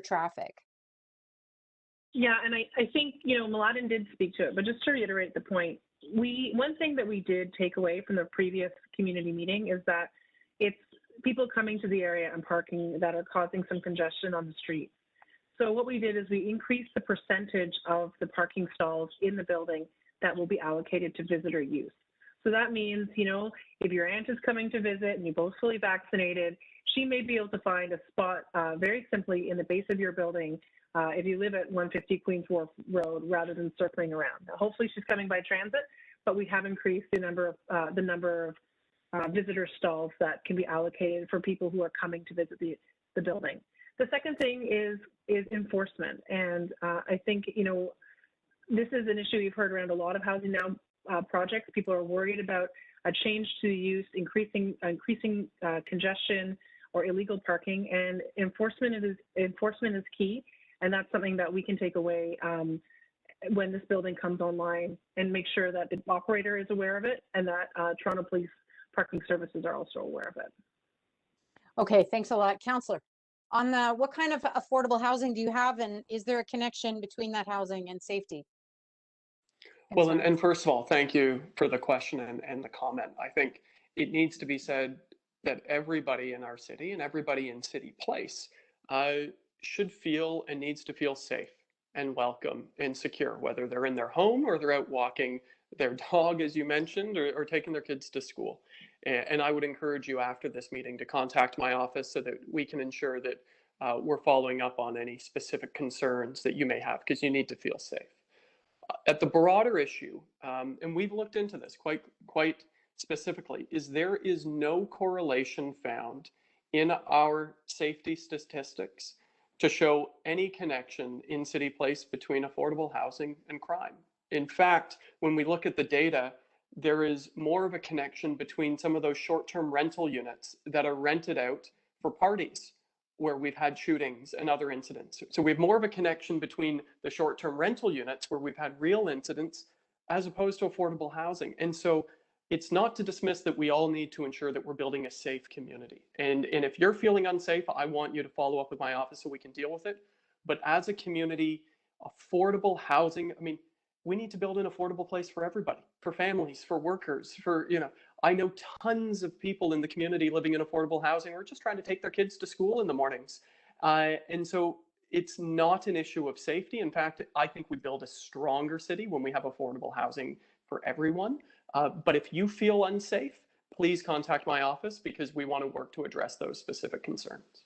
traffic? Yeah, and I think, Mladen did speak to it, but just to reiterate the point, one thing that we did take away from the previous community meeting is that it's people coming to the area and parking that are causing some congestion on the street. So what we did is we increased the percentage of the parking stalls in the building that will be allocated to visitor use. So that means, if your aunt is coming to visit and you're both fully vaccinated, she may be able to find a spot very simply in the base of your building if you live at 150 Queens Wharf Road, rather than circling around. Now, hopefully she's coming by transit, but we have increased the number of visitor stalls that can be allocated for people who are coming to visit the building. The second thing is enforcement. And I think, you know, this is an issue we've heard around a lot of housing now projects. People are worried about a change to use, increasing congestion or illegal parking, and enforcement is key. And that's something that we can take away when this building comes online, and make sure that the operator is aware of it, and that Toronto Police Parking Services are also aware of it. Okay, thanks a lot. Councillor, on the, what kind of affordable housing do you have, and is there a connection between that housing and safety? Well, and first of all, thank you for the question and the comment. I think it needs to be said that everybody in our city and everybody in City Place should feel and needs to feel safe and welcome and secure, whether they're in their home or they're out walking their dog, as you mentioned, or taking their kids to school. And I would encourage you after this meeting to contact my office so that we can ensure that we're following up on any specific concerns that you may have, because you need to feel safe. At the broader issue, and we've looked into this quite specifically, is there is no correlation found in our safety statistics to show any connection in City Place between affordable housing and crime. In fact, when we look at the data, there is more of a connection between some of those short-term rental units that are rented out for parties where we've had shootings and other incidents. So we have more of a connection between the short-term rental units where we've had real incidents as opposed to affordable housing. And so it's not to dismiss that we all need to ensure that we're building a safe community. And if you're feeling unsafe, I want you to follow up with my office so we can deal with it. But as a community, affordable housing, I mean, we need to build an affordable place for everybody, for families, for workers, for, you know, I know tons of people in the community living in affordable housing or just trying to take their kids to school in the mornings. And so it's not an issue of safety. In fact, I think we build a stronger city when we have affordable housing for everyone. But if you feel unsafe, please contact my office, because we want to work to address those specific concerns.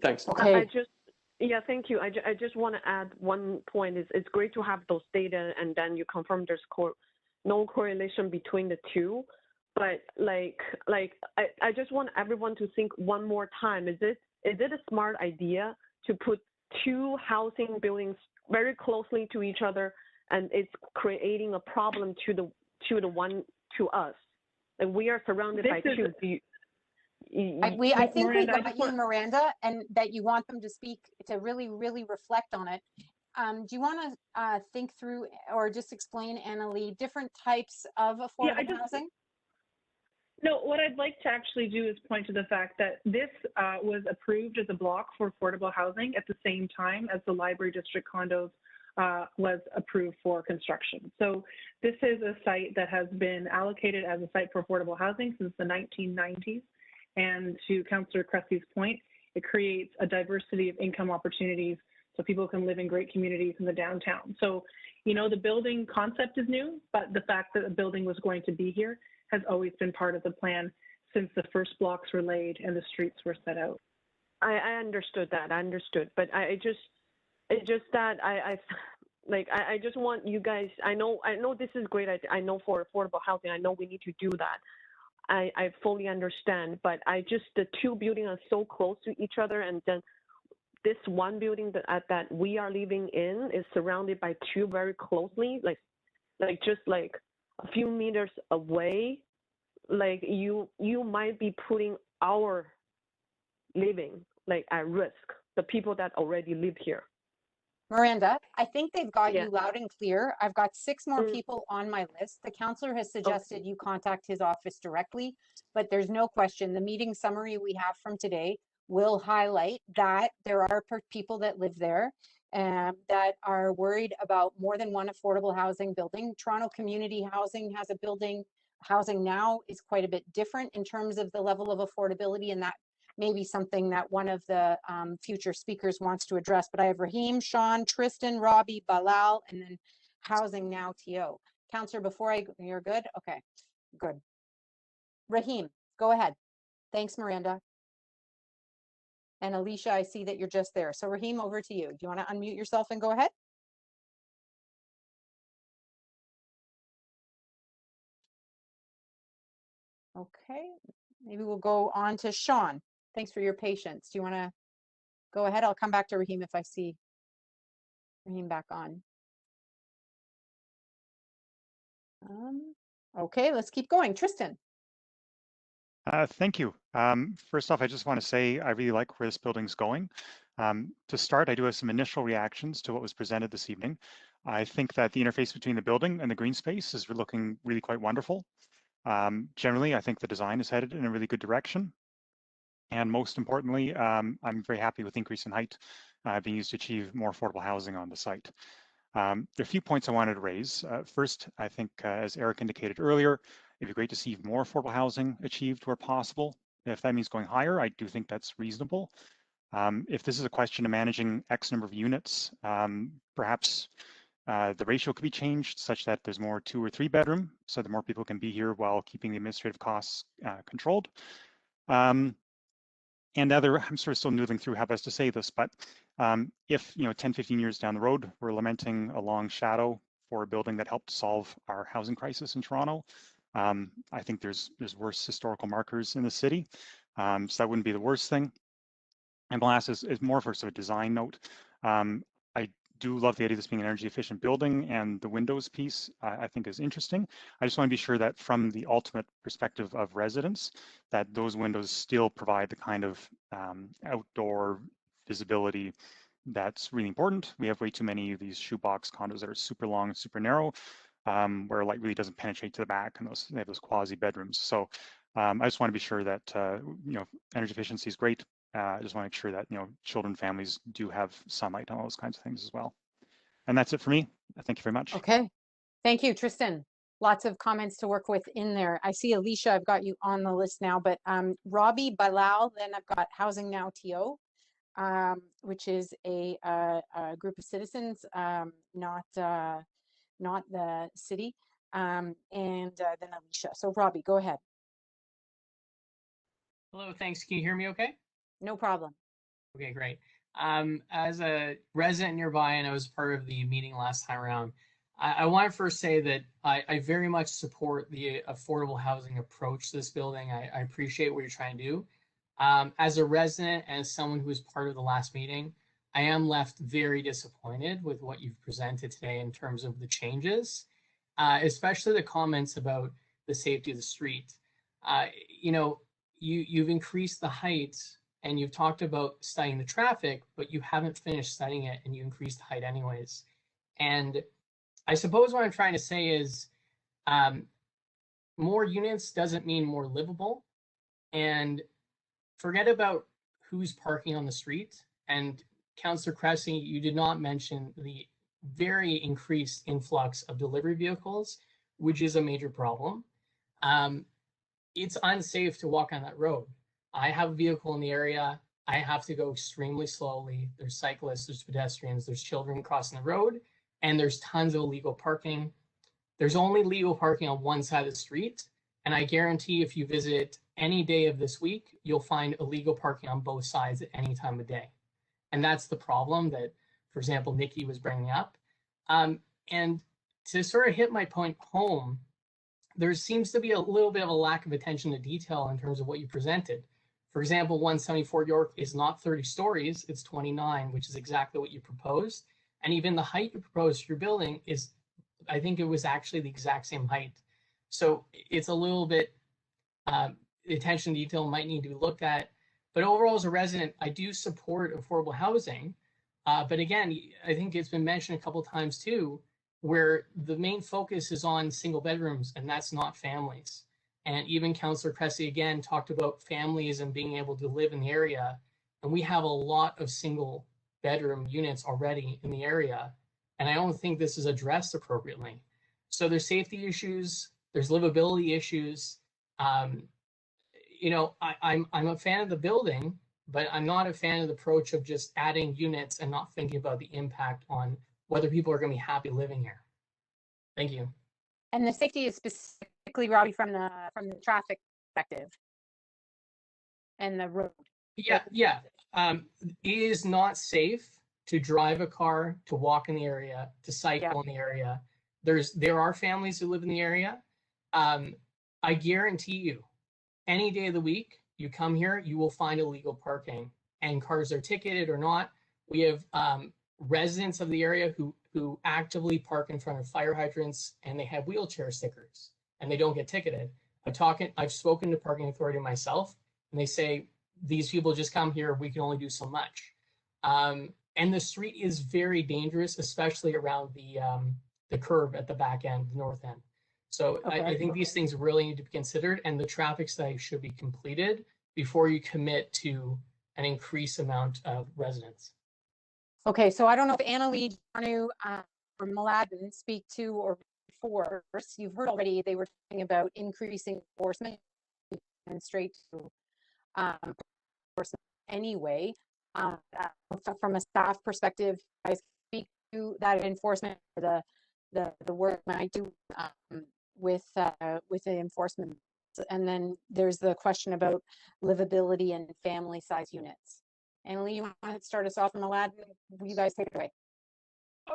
Thanks. Okay. Yeah, thank you. I just want to add one point. It's great to have those data, and then you confirm there's no correlation between the two. But I just want everyone to think one more time. Is it a smart idea to put two housing buildings very closely to each other, and it's creating a problem to us? And we are surrounded by two. I think we got you, Miranda, and that you want them to speak, to really, really reflect on it. Do you want to think through or just explain, Annalie, different types of affordable housing? No, what I'd like to actually do is point to the fact that this was approved as a block for affordable housing at the same time as the Library District condos was approved for construction. So this is a site that has been allocated as a site for affordable housing since the 1990s. And to Councillor Cressy's point, it creates a diversity of income opportunities so people can live in great communities in the downtown. So, you know, the building concept is new, but the fact that the building was going to be here has always been part of the plan since the first blocks were laid and the streets were set out. I understood that. I understood, but I just want you guys. I know this is great. I know for affordable housing, I know we need to do that. I fully understand, but the two buildings are so close to each other, and then this one building that we are living in is surrounded by two very closely, like just like a few meters away. Like you might be putting our living at risk, the people that already live here. Miranda, I think they've got you loud and clear. I've got 6 more people on my list. The councillor has suggested you contact his office directly, but there's no question the meeting summary we have from today will highlight that there are people that live there that are worried about more than one affordable housing building. Toronto Community Housing has a building. Housing Now is quite a bit different in terms of the level of affordability, and that may be something that one of the future speakers wants to address. But I have Rahim, Sean, Tristan, Robbie, Bilal, and then Housing Now TO. Councillor, you're good? Okay, good. Rahim, go ahead. Thanks, Miranda. And Alicia, I see that you're just there. So Rahim, over to you. Do you want to unmute yourself and go ahead? Okay, maybe we'll go on to Sean. Thanks for your patience. Do you want to go ahead? I'll come back to Raheem if I see Raheem back on. Okay, let's keep going. Tristan. Thank you. First off, I just want to say I really like where this building's going. To start, I do have some initial reactions to what was presented this evening. I think that the interface between the building and the green space is looking really quite wonderful. Generally, I think the design is headed in a really good direction. And most importantly, I'm very happy with the increase in height being used to achieve more affordable housing on the site. There are a few points I wanted to raise. First, I think, as Eric indicated earlier, it'd be great to see more affordable housing achieved where possible. If that means going higher, I do think that's reasonable. If this is a question of managing X number of units, perhaps the ratio could be changed such that there's more 2 or 3 bedroom, so that more people can be here while keeping the administrative costs controlled. And I'm sort of still noodling through how best to say this, but if 10, 15 years down the road, we're lamenting a long shadow for a building that helped solve our housing crisis in Toronto, I think there's worse historical markers in the city, so that wouldn't be the worst thing. And the last is more for sort of a design note. I do love the idea of this being an energy efficient building, and the windows piece I think is interesting. I just want to be sure that from the ultimate perspective of residents, that those windows still provide the kind of outdoor visibility that's really important. We have way too many of these shoebox condos that are super long, super narrow, where light really doesn't penetrate to the back, and they have those quasi bedrooms. So I just want to be sure that energy efficiency is great. I just want to make sure that children, families do have sunlight and all those kinds of things as well. And that's it for me. Thank you very much. Okay, thank you, Tristan. Lots of comments to work with in there. I see Alicia, I've got you on the list now, but Robbie, Bylaw, then I've got Housing Now TO, which is a group of citizens, not the city, and then Alicia. So Robbie, go ahead. Hello, thanks. Can you hear me okay? No problem. Okay, great. As a resident nearby, and I was part of the meeting last time around, I want to first say that I very much support the affordable housing approach to this building. I appreciate what you're trying to do. As a resident and as someone who was part of the last meeting, I am left very disappointed with what you've presented today in terms of the changes, especially the comments about the safety of the street. You've increased the height and you've talked about studying the traffic, but you haven't finished studying it and you increased the height anyways. And I suppose what I'm trying to say is more units doesn't mean more livable, and forget about who's parking on the street. And Councillor Cressy, you did not mention the very increased influx of delivery vehicles, which is a major problem. It's unsafe to walk on that road. I have a vehicle in the area. I have to go extremely slowly. There's cyclists, there's pedestrians, there's children crossing the road, and there's tons of illegal parking. There's only legal parking on one side of the street, and I guarantee if you visit any day of this week, you'll find illegal parking on both sides at any time of day. And that's the problem that, for example, Nikki was bringing up. And to sort of hit my point home, there seems to be a little bit of a lack of attention to detail in terms of what you presented. For example, 174 York is not 30 stories, it's 29, which is exactly what you proposed. And even the height you proposed for your building is, I think it was actually the exact same height. So it's a little bit, attention to detail might need to be looked at. But overall, as a resident, I do support affordable housing. But again, I think it's been mentioned a couple of times too, where the main focus is on single bedrooms, and that's not families. And even Councillor Cressy again talked about families and being able to live in the area. And we have a lot of single bedroom units already in the area. And I don't think this is addressed appropriately. So there's safety issues, there's livability issues. I'm a fan of the building, but I'm not a fan of the approach of just adding units and not thinking about the impact on whether people are going to be happy living here. Thank you. And the safety is specifically, Robbie, from the traffic perspective and the road. Yeah. It is not safe to drive a car, to walk in the area, to cycle in the area. There are families who live in the area. I guarantee you, any day of the week, you come here, you will find illegal parking, and cars are ticketed or not. We have residents of the area who actively park in front of fire hydrants, and they have wheelchair stickers, and they don't get ticketed. I've spoken to parking authority myself, and they say these people just come here. We can only do so much. And the street is very dangerous, especially around the curb at the back end, the north end. So Okay. I think these things really need to be considered, and the traffic study should be completed before you commit to an increased amount of residents. Okay, so I don't know if Annalee, Janu, or Mladen speak to or force. You've heard already they were talking about increasing enforcement and straight to enforcement anyway. From a staff perspective, I speak to that enforcement, the work I do with the enforcement, and then there's the question about livability and family size units. Annalee, you want to start us off, and Mladen, you guys take it away.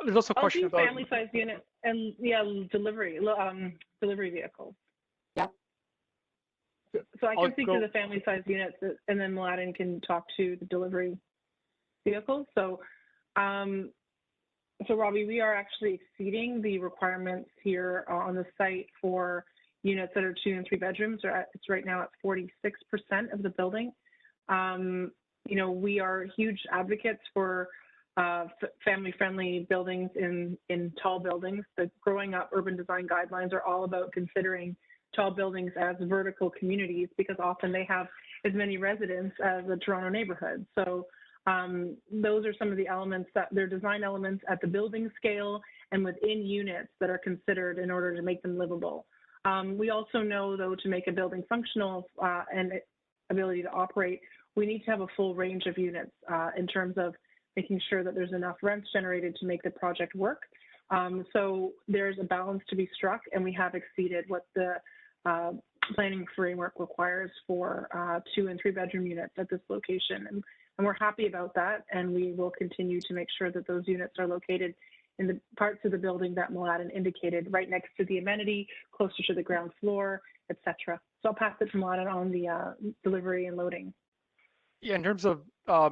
There's also a question about family size units and delivery vehicles. Yeah. So I can speak to the family size units, and then Mladen can talk to the delivery vehicles. So, so Robbie, we are actually exceeding the requirements here on the site for units that are 2 and 3 bedrooms. It's right now at 46% of the building. You know, we are huge advocates for family-friendly buildings in tall buildings. The Growing Up Urban Design Guidelines are all about considering tall buildings as vertical communities because often they have as many residents as a Toronto neighborhood. So those are some of the elements that they're design elements at the building scale and within units that are considered in order to make them livable. We also know, though, to make a building functional and ability to operate, we need to have a full range of units in terms of making sure that there's enough rents generated to make the project work. So there's a balance to be struck, and we have exceeded what the planning framework requires for 2 and 3 bedroom units at this location. And we're happy about that, and we will continue to make sure that those units are located in the parts of the building that Mladen indicated, right next to the amenity, closer to the ground floor, etc. So I'll pass it to Mladen on the delivery and loading. Yeah, in terms of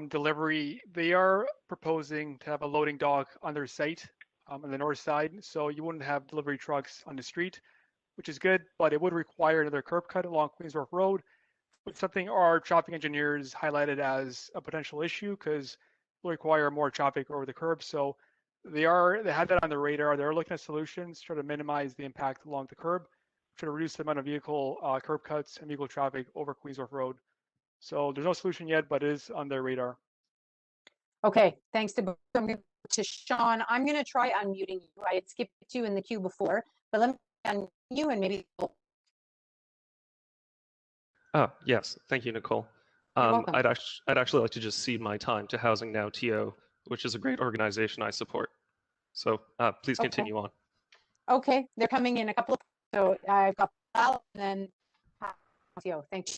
delivery, they are proposing to have a loading dock on their site on the north side, so you wouldn't have delivery trucks on the street, which is good, but it would require another curb cut along Queens Wharf Road, which is something our traffic engineers highlighted as a potential issue because it will require more traffic over the curb. So they have that on their radar. They're looking at solutions to try to minimize the impact along the curb, try to reduce the amount of vehicle curb cuts and vehicle traffic over Queens Wharf Road. So there's no solution yet, but it is on their radar. Okay, thanks to both. I'm going to Sean. I'm going to try unmuting you. I had skipped you in the queue before, but let me unmute you and maybe. Oh, yes. Thank you, Nicole. I'd actually like to just cede my time to Housing Now TO, which is a great organization I support. So please continue on. Okay, they're coming in a couple of, so I've got Val and then TO. Thank you.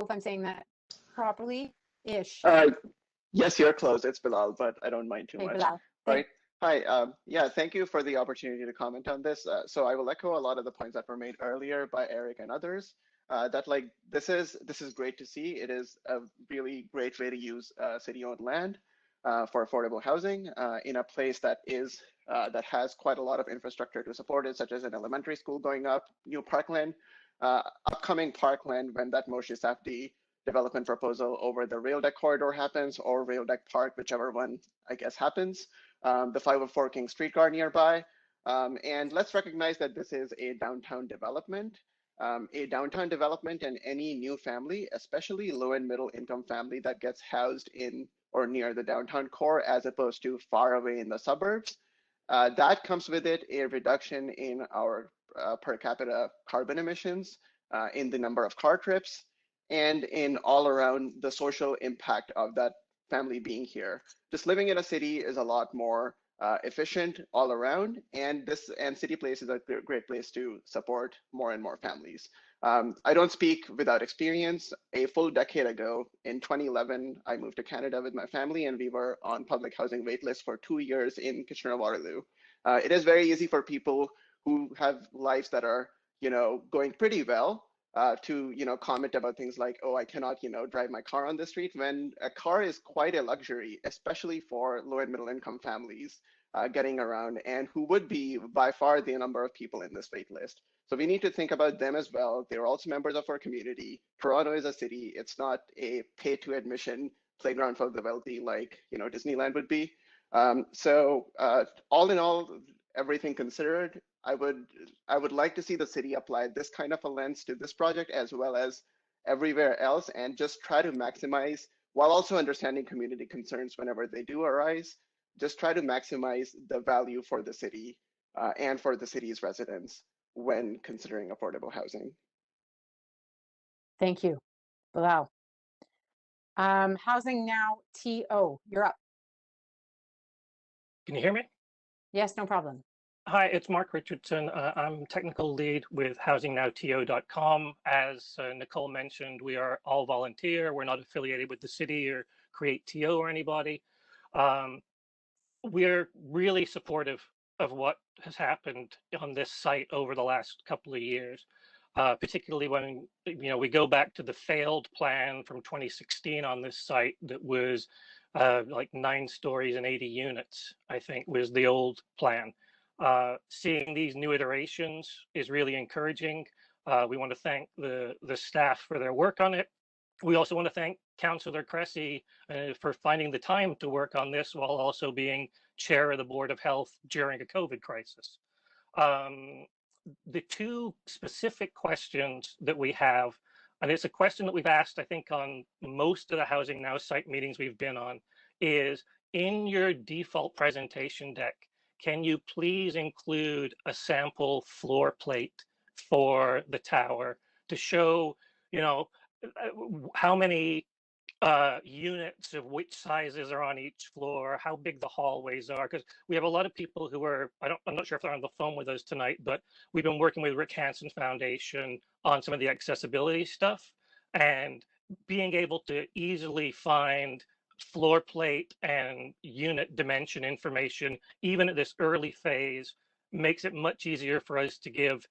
Hope I'm saying that properly-ish. Yes, you're close. It's Bilal, but I don't mind too much. Bilal. Right. Hi. Yeah, thank you for the opportunity to comment on this. So I will echo a lot of the points that were made earlier by Eric and others. That like this is great to see. It is a really great way to use city-owned land for affordable housing in a place that is that has quite a lot of infrastructure to support it, such as an elementary school going up, new parkland, upcoming parkland when that Moshe Safdie development proposal over the rail deck corridor happens, or rail deck park, whichever one I guess happens, the 504 King streetcar nearby. And let's recognize that this is a downtown development. And any new family, especially low and middle income family that gets housed in or near the downtown core as opposed to far away in the suburbs, that comes with it a reduction in our per capita carbon emissions, in the number of car trips, and in all around the social impact of that family being here. Just living in a city is a lot more efficient all around, and City Place is a great place to support more and more families. I don't speak without experience. A full decade ago, in 2011, I moved to Canada with my family, and we were on public housing waitlist for 2 years in Kitchener-Waterloo. It is very easy for people who have lives that are, going pretty well to comment about things like, oh, I cannot drive my car on the street, when a car is quite a luxury, especially for low and middle income families getting around, and who would be by far the number of people in this wait list. So we need to think about them as well. They're also members of our community. Toronto is a city. It's not a pay to admission playground for the wealthy like Disneyland would be. So all in all, everything considered, I would like to see the city apply this kind of a lens to this project as well as everywhere else, and just try to maximize, while also understanding community concerns whenever they do arise, just try to maximize the value for the city and for the city's residents when considering affordable housing. Thank you. Wow. Housing Now TO, you're up. Can you hear me? Yes, no problem. Hi, it's Mark Richardson. I'm technical lead with HousingNowTO.com. As Nicole mentioned, we are all volunteer. We're not affiliated with the city or CreateTO or anybody. We're really supportive of what has happened on this site over the last couple of years, particularly when we go back to the failed plan from 2016 on this site that was like 9 stories and 80 units, I think was the old plan. Seeing these new iterations is really encouraging. We want to thank the staff for their work on it. We also want to thank Councillor Cressy for finding the time to work on this while also being chair of the Board of Health during a COVID crisis. The 2 specific questions that we have, and it's a question that we've asked, I think, on most of the Housing Now site meetings we've been on, is in your default presentation deck, can you please include a sample floor plate for the tower to show, how many units of which sizes are on each floor, how big the hallways are, because we have a lot of people who are, I'm not sure if they're on the phone with us tonight, but we've been working with Rick Hansen Foundation on some of the accessibility stuff, and being able to easily find floor plate and unit dimension information, even at this early phase, makes it much easier for us to give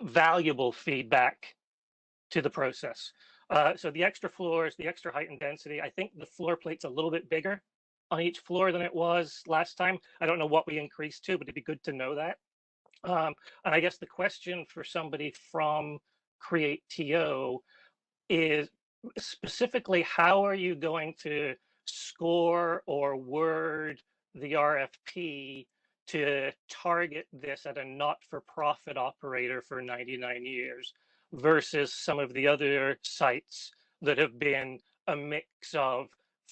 valuable feedback to the process. So the extra floors, the extra height and density, I think the floor plate's a little bit bigger on each floor than it was last time. I don't know what we increased to, but it'd be good to know that. And I guess the question for somebody from CreateTO is specifically, how are you going to score or word the RFP to target this at a not-for-profit operator for 99 years versus some of the other sites that have been a mix of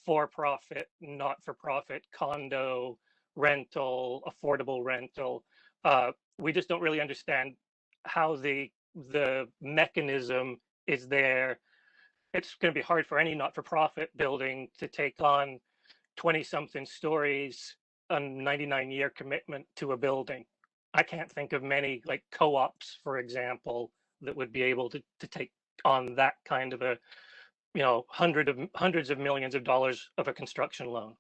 for-profit, not-for-profit, condo, rental, affordable rental. We just don't really understand how the mechanism is there. It's going to be hard for any not-for-profit building to take on 20-something stories, a 99-year commitment to a building. I can't think of many, like co-ops, for example, that would be able to take on that kind of a, hundreds of millions of dollars of a construction loan.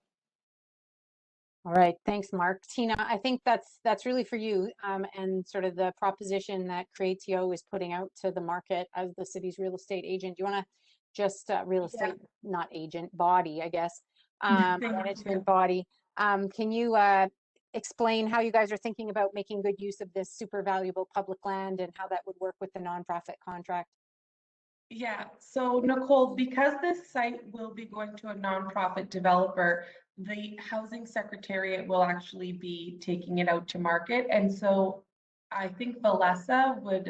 All right, thanks, Mark. Tina, I think that's really for you, and sort of the proposition that CreateTO is putting out to the market as the city's real estate agent. Do you want to just real estate, not agent, body, I guess, management body. Can you explain how you guys are thinking about making good use of this super valuable public land and how that would work with the nonprofit contract? Yeah, so Nicole, because this site will be going to a nonprofit developer, the Housing Secretariat will actually be taking it out to market. And so I think Valessa would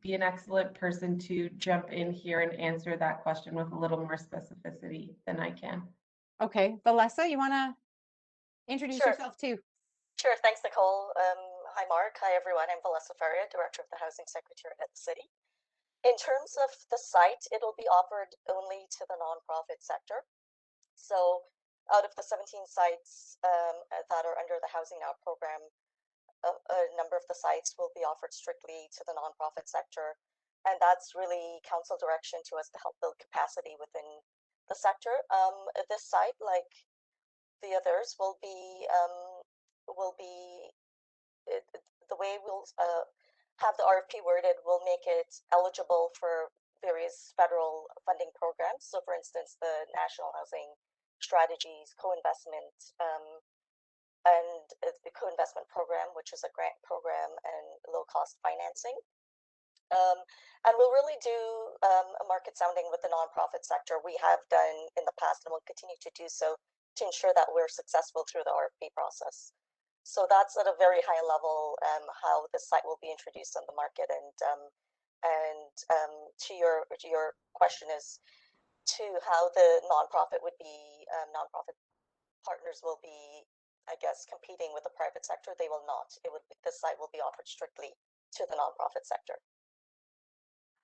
be an excellent person to jump in here and answer that question with a little more specificity than I can. Okay, Valessa, you want to introduce yourself too? Sure, thanks, Nicole. Hi, Mark. Hi, everyone. I'm Valessa Faria, Director of the Housing Secretariat at the city. In terms of the site, it'll be offered only to the nonprofit sector. So out of the 17 sites that are under the Housing Now program, a number of the sites will be offered strictly to the nonprofit sector. And that's really council direction to us to help build capacity within the sector. This site, like the others, will be the way we'll have the RFP worded will make it eligible for various federal funding programs. So for instance, the National Housing Strategies co-investment and the co-investment program, which is a grant program and low-cost financing. And we'll really do a market sounding with the nonprofit sector. We have done in the past and will continue to do so to ensure that we're successful through the RFP process. So that's at a very high level how this site will be introduced on the market. And to your question is to how the nonprofit would be, nonprofit partners will be, I guess, competing with the private sector. They will not. This site will be offered strictly to the nonprofit sector.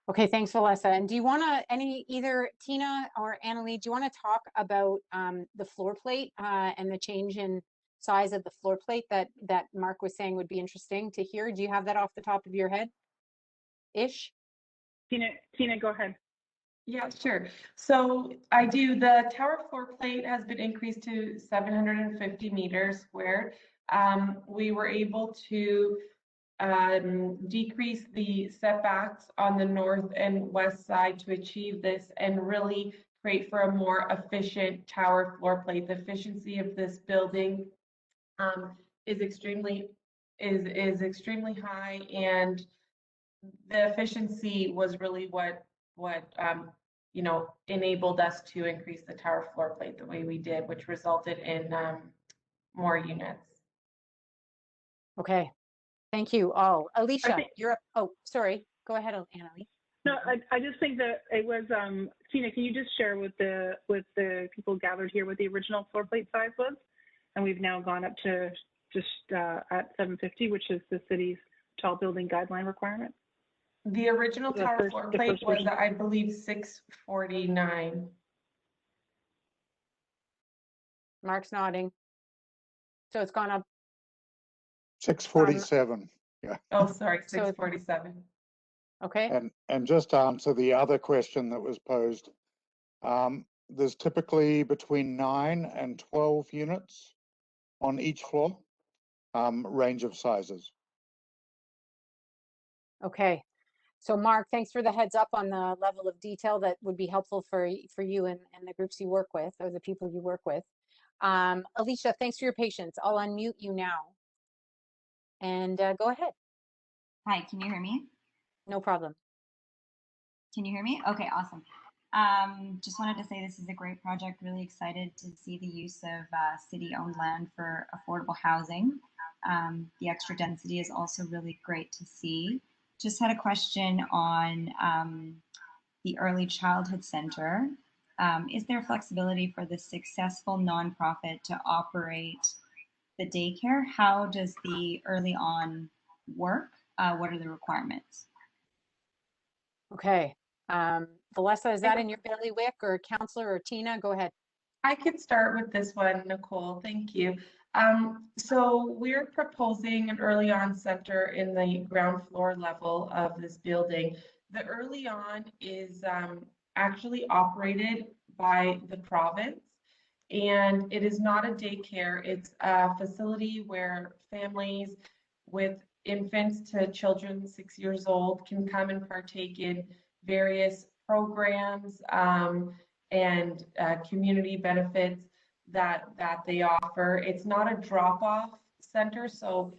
Okay, thanks, Valessa. And do you want to, either Tina or Annalie, do you want to talk about the floor plate and the change in size of the floor plate that Mark was saying would be interesting to hear? Do you have that off the top of your head? Ish? Tina, go ahead. Yeah, sure. So I do. The tower floor plate has been increased to 750 meters squared. We were able to decrease the setbacks on the north and west side to achieve this and really create for a more efficient tower floor plate. The efficiency of this building is extremely high, and the efficiency was really what enabled us to increase the tower floor plate the way we did, which resulted in more units. Okay. Thank you all. Alicia, you're up. Oh, sorry. Go ahead, Annalie. No, I just think that it was, Tina, can you just share with the people gathered here what the original floor plate size was? And we've now gone up to just at 750, which is the city's tall building guideline requirement. The original tower floor plate was, I believe, 649. Mark's nodding. So it's gone up. 647. Yeah. Oh, sorry, 647. Okay. And just to answer the other question that was posed, there's typically between 9 and 12 units on each floor, range of sizes. Okay. So Mark, thanks for the heads up on the level of detail that would be helpful for you and the groups you work with, or the people you work with. Alicia, thanks for your patience. I'll unmute you now. And go ahead. Hi, can you hear me? No problem. Can you hear me? Okay, awesome. Just wanted to say this is a great project. Really excited to see the use of city-owned land for affordable housing. The extra density is also really great to see. Just had a question on the Early Childhood Center. Is there flexibility for the successful nonprofit to operate the daycare? How does the early on work? What are the requirements? Okay. Valessa, is that in your bailiwick, or Councillor or Tina? Go ahead. I could start with this one, Nicole. Thank you. So we're proposing an early on center in the ground floor level of this building. The early on is actually operated by the province, and it is not a daycare. It's a facility where families with infants to children 6 years old can come and partake in various programs and community benefits that they offer. It's not a drop-off center, so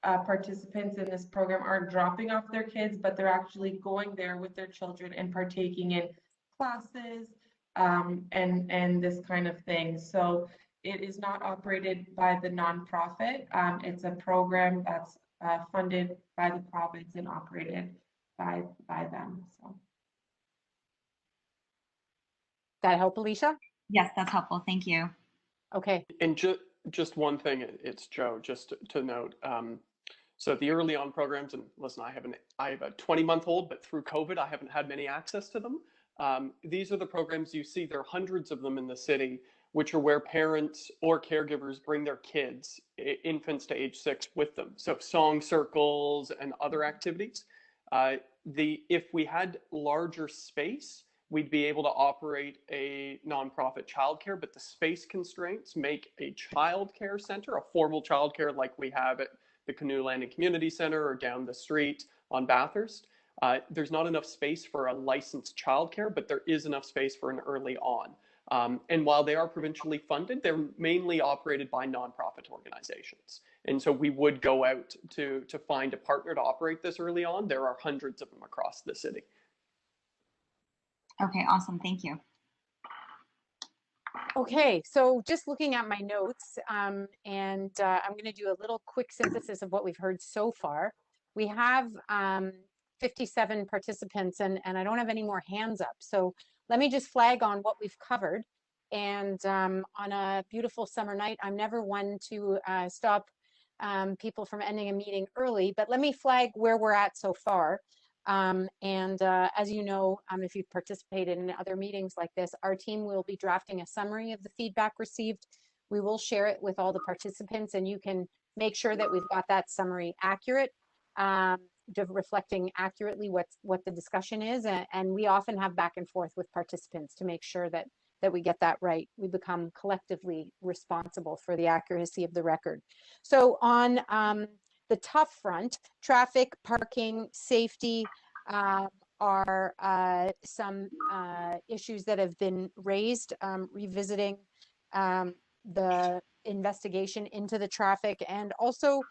participants in this program aren't dropping off their kids, but they're actually going there with their children and partaking in classes and this kind of thing. So it is not operated by the nonprofit. It's a program that's funded by the province and operated by them. So that help, Alicia? Yes, that's helpful. Thank you. Okay. And just one thing, it's Joe, just to note. So the early on programs, and listen, I have a 20-month-old, but through COVID, I haven't had many access to them. These are the programs you see. There are hundreds of them in the city, which are where parents or caregivers bring their kids, infants to age 6, with them. So song circles and other activities. If we had larger space, we'd be able to operate a nonprofit childcare, but the space constraints make a childcare center, a formal childcare like we have at the Canoe Landing Community Center or down the street, on Bathurst. There's not enough space for a licensed childcare, but there is enough space for an early on. And while they are provincially funded, they're mainly operated by nonprofit organizations. And so we would go out to find a partner to operate this early on. There are hundreds of them across the city. Okay, awesome. Thank you. Okay, so just looking at my notes, I'm going to do a little quick synthesis of what we've heard so far. We have 57 participants, and I don't have any more hands up. So let me just flag on what we've covered. And on a beautiful summer night, I'm never one to stop people from ending a meeting early, but let me flag where we're at so far. As you know, if you've participated in other meetings like this, our team will be drafting a summary of the feedback received. We will share it with all the participants, and you can make sure that we've got that summary accurate, reflecting accurately what the discussion is. And we often have back and forth with participants to make sure that we get that right. We become collectively responsible for the accuracy of the record. So on the tough front, traffic, parking, safety are some issues that have been raised, revisiting the investigation into the traffic and also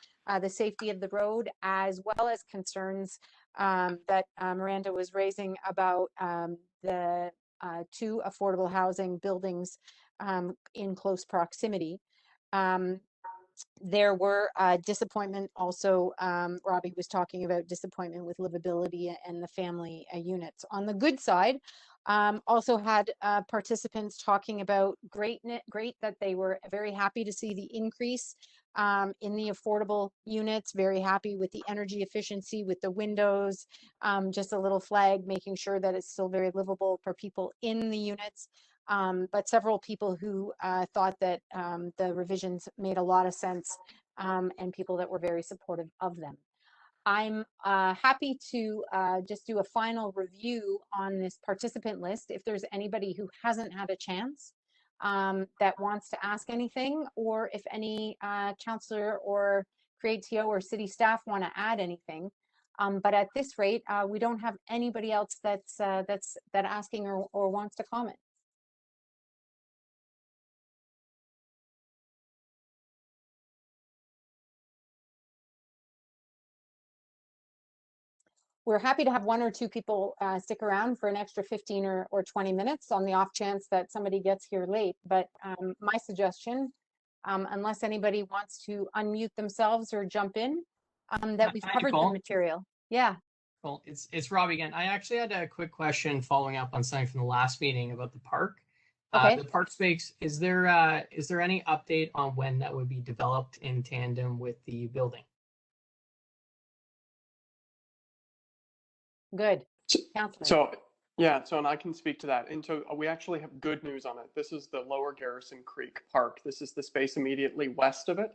the safety of the road, as well as concerns that Miranda was raising about the 2 affordable housing buildings in close proximity. There were disappointment also, Robbie was talking about disappointment with livability and the family units. On the good side, also had participants talking about great that they were very happy to see the increase in the affordable units, very happy with the energy efficiency, with the windows, just a little flag, making sure that it's still very livable for people in the units. But several people who thought that the revisions made a lot of sense, and people that were very supportive of them. I'm happy to just do a final review on this participant list. If there's anybody who hasn't had a chance that wants to ask anything, or if any councillor or CreateTO or city staff want to add anything. But at this rate, we don't have anybody else that's asking or wants to comment. We're happy to have 1 or 2 people stick around for an extra 15 or 20 minutes on the off chance that somebody gets here late. But my suggestion, unless anybody wants to unmute themselves or jump in, that we've covered the material. Yeah. Well, it's Robbie again. I actually had a quick question following up on something from the last meeting about the park. Okay. The park space, is there any update on when that would be developed in tandem with the building? Good. So and I can speak to that. And so we actually have good news on it. This is the Lower Garrison Creek Park. This is the space immediately west of it.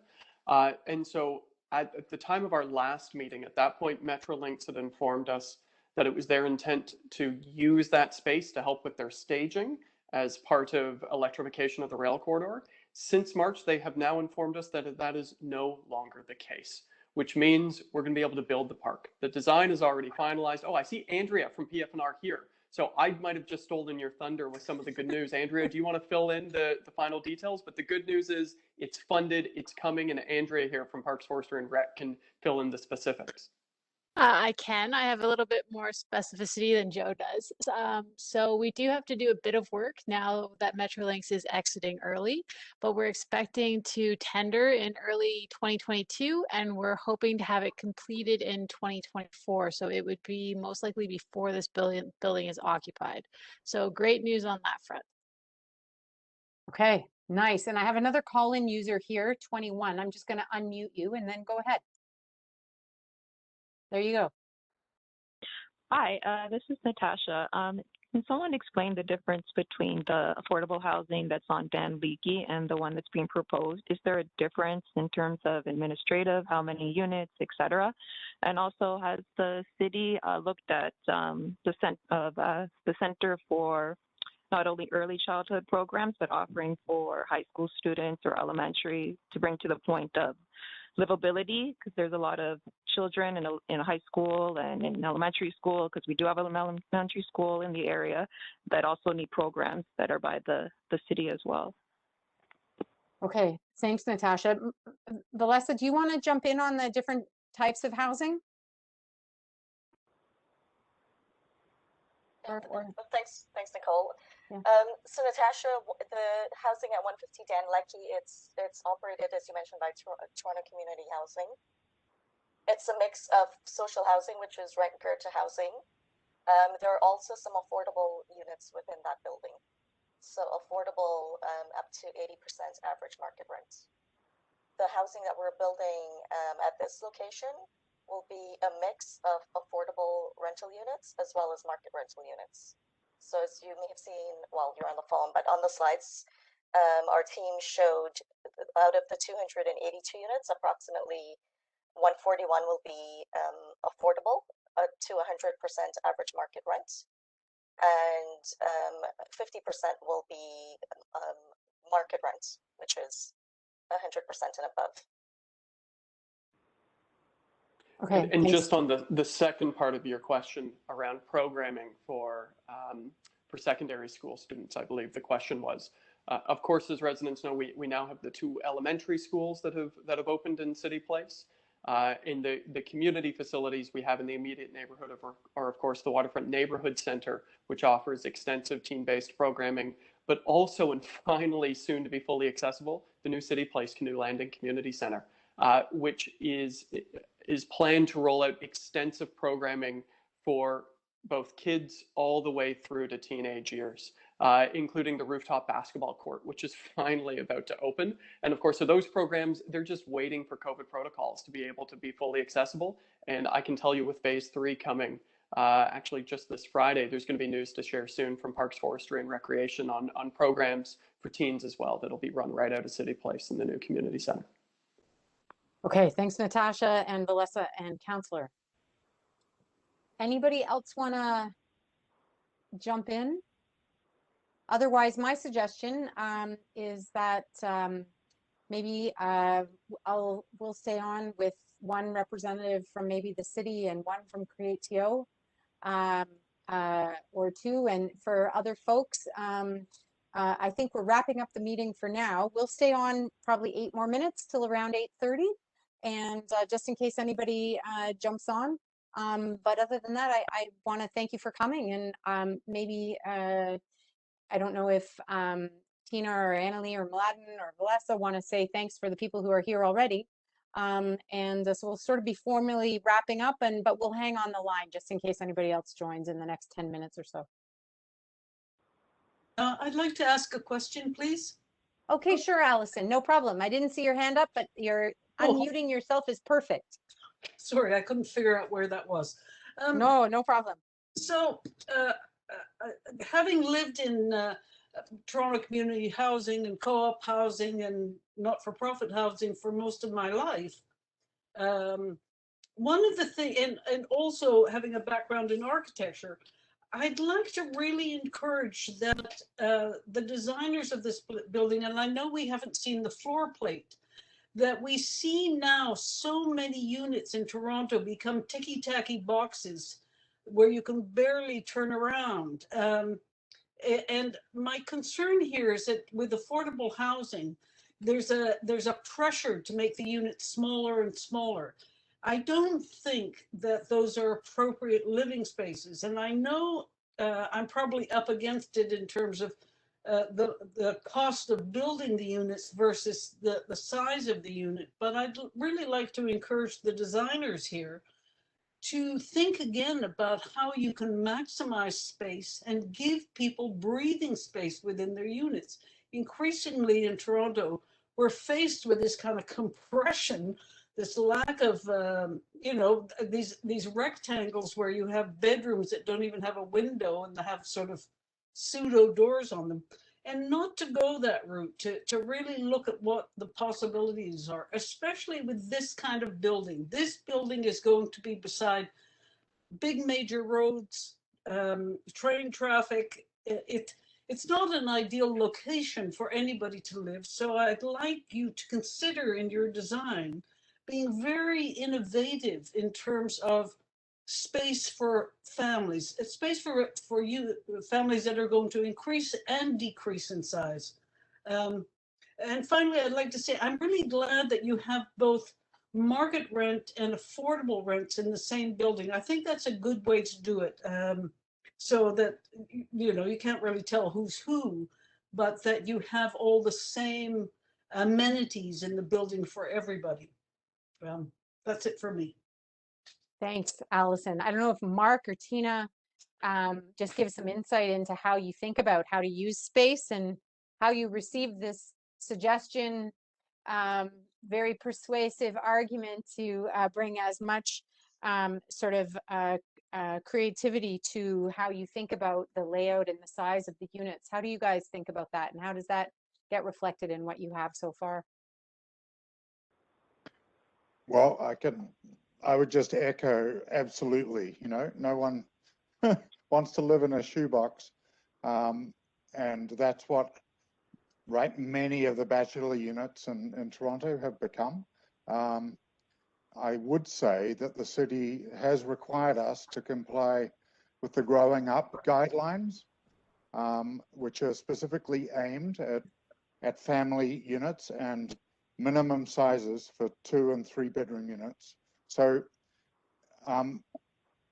And so at the time of our last meeting, at that point, Metrolinx had informed us that it was their intent to use that space to help with their staging as part of electrification of the rail corridor. Since March, they have now informed us that that is no longer the case, which means we're going to be able to build the park. The design is already finalized. Oh, I see Andrea from PFNR here. So I might have just stolen your thunder with some of the good news. Andrea, do you want to fill in the final details? But the good news is it's funded, it's coming, and Andrea here from Parks, Forestry, and Rec can fill in the specifics. I can. I have a little bit more specificity than Joe does. So we do have to do a bit of work now that Metrolinx is exiting early, but we're expecting to tender in early 2022, and we're hoping to have it completed in 2024. So it would be most likely before this building is occupied. So great news on that front. Okay, nice. And I have another call-in user here, 21. I'm just going to unmute you and then go ahead. There you go. Hi, this is Natasha. Can someone explain the difference between the affordable housing that's on Dan Leakey and the one that's being proposed? Is there a difference in terms of administrative, how many units, et cetera? And also, has the city looked at the Center for not only early childhood programs, but offering for high school students or elementary to bring to the point of livability, because there's a lot of children in a high school and in elementary school, because we do have an elementary school in the area that also need programs that are by the city as well. Okay, thanks, Natasha. Valessa, do you want to jump in on the different types of housing? Thanks, Nicole. Yeah. So Natasha, the housing at 150 Dan Leckie, it's operated, as you mentioned, by Toronto Community Housing. It's a mix of social housing, which is rent-geared to housing. There are also some affordable units within that building. So affordable up to 80% average market rent. The housing that we're building at this location will be a mix of affordable rental units as well as market rental units. So as you may have seen while you're on the phone, but on the slides, our team showed out of the 282 units, approximately 141 will be affordable to 100% average market rent, and 50% will be market rent, which is 100% and above. Okay. And just on the second part of your question around programming for secondary school students, I believe the question was. Of course, as residents know, we now have the 2 elementary schools that have opened in City Place. In the community facilities we have in the immediate neighborhood are of course the Waterfront Neighborhood Center, which offers extensive team-based programming, but also, and finally soon to be fully accessible, the new City Place Canoe Landing Community Center, which is planned to roll out extensive programming for both kids all the way through to teenage years, including the rooftop basketball court, which is finally about to open. And of course, so those programs, they're just waiting for COVID protocols to be able to be fully accessible. And I can tell you with phase 3 coming, actually just this Friday, there's going to be news to share soon from Parks, Forestry and Recreation on programs for teens as well that'll be run right out of City Place in the new community center. Okay, thanks, Natasha and Valessa and Councillor. Anybody else want to jump in? Otherwise, my suggestion is that maybe we'll stay on with one representative from maybe the city and one from CreateTO, or 2. And for other folks, I think we're wrapping up the meeting for now. We'll stay on probably 8 more minutes till around 8:30, and just in case anybody jumps on. But other than that, I want to thank you for coming, and maybe I don't know if Tina or Annalie or Mladen or Valessa want to say thanks for the people who are here already. And so we'll sort of be formally wrapping up, but we'll hang on the line just in case anybody else joins in the next 10 minutes or so. I'd like to ask a question, please. Okay, sure, Allison, no problem. I didn't see your hand up, but you're unmuting yourself is perfect. Sorry, I couldn't figure out where that was. No problem. So, having lived in Toronto community housing and co-op housing and not-for-profit housing for most of my life, one of the things, and also having a background in architecture, I'd like to really encourage that the designers of this building, and I know we haven't seen the floor plate, that we see now so many units in Toronto become ticky-tacky boxes where you can barely turn around. And my concern here is that with affordable housing, there's a pressure to make the units smaller and smaller. I don't think that those are appropriate living spaces. And I know I'm probably up against it in terms of the cost of building the units versus the size of the unit. But I'd really like to encourage the designers here to think again about how you can maximize space and give people breathing space within their units. Increasingly in Toronto, we're faced with this kind of compression, this lack of, these rectangles where you have bedrooms that don't even have a window and they have sort of pseudo doors on them. And not to go that route, to really look at what the possibilities are, especially with this kind of building. This building is going to be beside big major roads, train traffic. It's not an ideal location for anybody to live. So I'd like you to consider in your design being very innovative in terms of space for families, space for you families that are going to increase and decrease in size. And finally, I'd like to say I'm really glad that you have both market rent and affordable rents in the same building. I think that's a good way to do it, so that you can't really tell who's who, but that you have all the same amenities in the building for everybody. That's it for me. Thanks, Allison. I don't know if Mark or Tina just give some insight into how you think about how to use space and how you receive this suggestion, very persuasive argument to bring as much sort of creativity to how you think about the layout and the size of the units. How do you guys think about that, and how does that get reflected in what you have so far? Well, I would just echo absolutely. No one wants to live in a shoebox, and that's what many of the bachelor units in Toronto have become. I would say that the city has required us to comply with the growing up guidelines, which are specifically aimed at family units and minimum sizes for 2 and 3 bedroom units. So,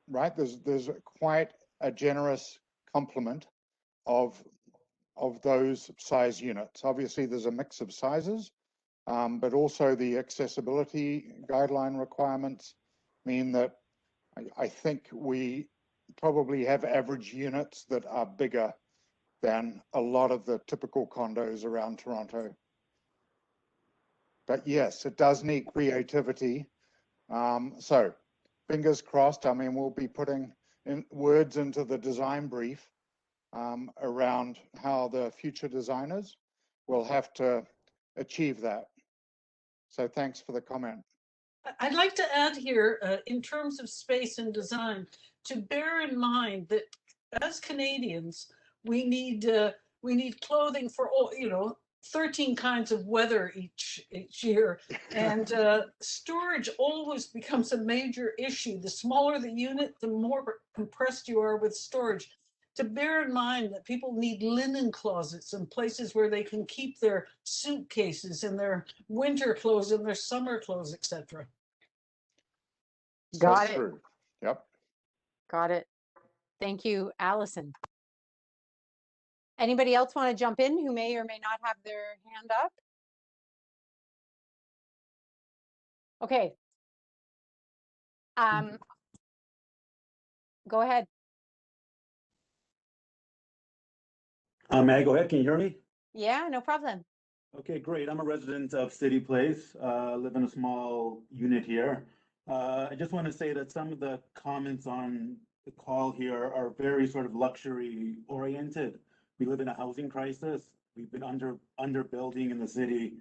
there's quite a generous complement of those size units. Obviously, there's a mix of sizes, but also the accessibility guideline requirements mean that I think we probably have average units that are bigger than a lot of the typical condos around Toronto. But yes, it does need creativity. So fingers crossed. I mean, we'll be putting in words into the design brief around how the future designers will have to achieve that. So thanks for the comment. I'd like to add here, in terms of space and design, to bear in mind that as Canadians, we need clothing for all, 13 kinds of weather each year, and storage always becomes a major issue. The smaller the unit, the more compressed you are with storage. To bear in mind that people need linen closets and places where they can keep their suitcases and their winter clothes and their summer clothes, etc. Got it. True. Yep. Got it. Thank you, Allison. Anybody else want to jump in who may or may not have their hand up? Okay. Go ahead. May I go ahead? Can you hear me? Yeah, no problem. Okay, great. I'm a resident of City Place, live in a small unit here. I just want to say that some of the comments on the call here are very sort of luxury oriented. We live in a housing crisis. We've been underbuilding in the city,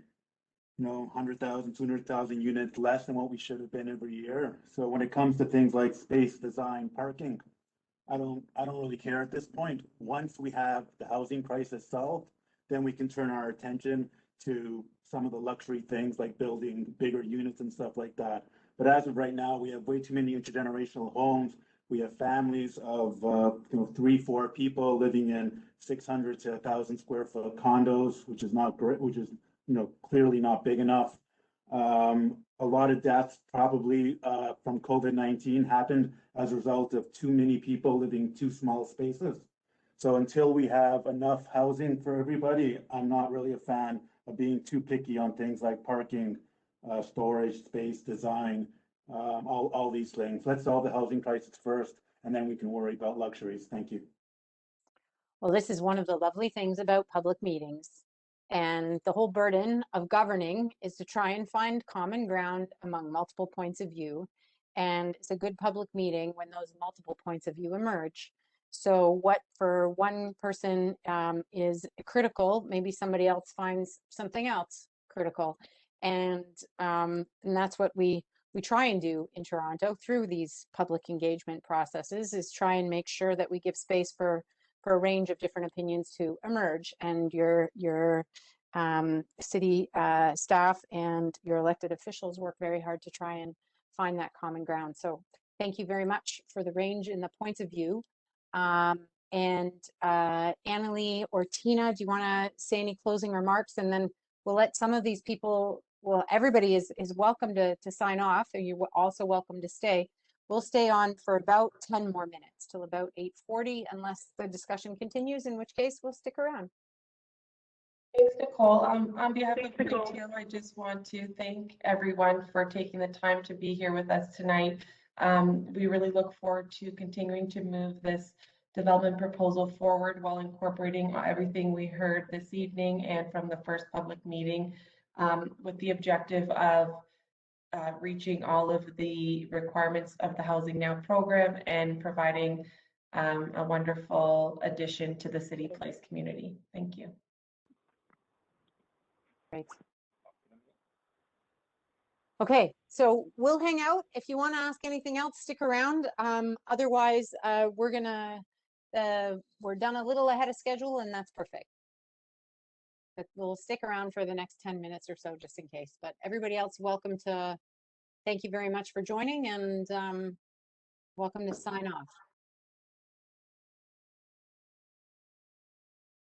100,000, 200,000 units less than what we should have been every year. So when it comes to things like space, design, parking, I don't really care at this point. Once we have the housing crisis solved, then we can turn our attention to some of the luxury things like building bigger units and stuff like that. But as of right now, we have way too many intergenerational homes. We have families of 3, 4 people living in 600 to 1,000 square foot condos, which is not great, which is clearly not big enough. A lot of deaths probably from COVID-19 happened as a result of too many people living too small spaces. So until we have enough housing for everybody, I'm not really a fan of being too picky on things like parking, storage, space, design, all these things. Let's solve the housing crisis first, and then we can worry about luxuries. Thank you. Well, this is one of the lovely things about public meetings. And the whole burden of governing is to try and find common ground among multiple points of view. And it's a good public meeting when those multiple points of view emerge. So what for one person is critical, maybe somebody else finds something else critical. And that's what we try and do in Toronto through these public engagement processes, is try and make sure that we give space for a range of different opinions to emerge. And your city staff and your elected officials work very hard to try and find that common ground. So thank you very much for the range and the points of view. And Annalie or Tina, do you want to say any closing remarks? And then we'll let some of these people, well, everybody is welcome to sign off, and you're also welcome to stay. We'll stay on for about 10 more minutes till about 8:40, unless the discussion continues, in which case we'll stick around. Thanks, Nicole. On behalf of CreateTO, I just want to thank everyone for taking the time to be here with us tonight. We really look forward to continuing to move this development proposal forward while incorporating everything we heard this evening and from the first public meeting, with the objective of reaching all of the requirements of the Housing Now program and providing a wonderful addition to the City Place community. Thank you. Great. Okay, so we'll hang out. If you want to ask anything else, stick around. Otherwise, we're done a little ahead of schedule, and that's perfect. But we'll stick around for the next 10 minutes or so, just in case. But everybody else, welcome to, thank you very much for joining, and welcome to sign off.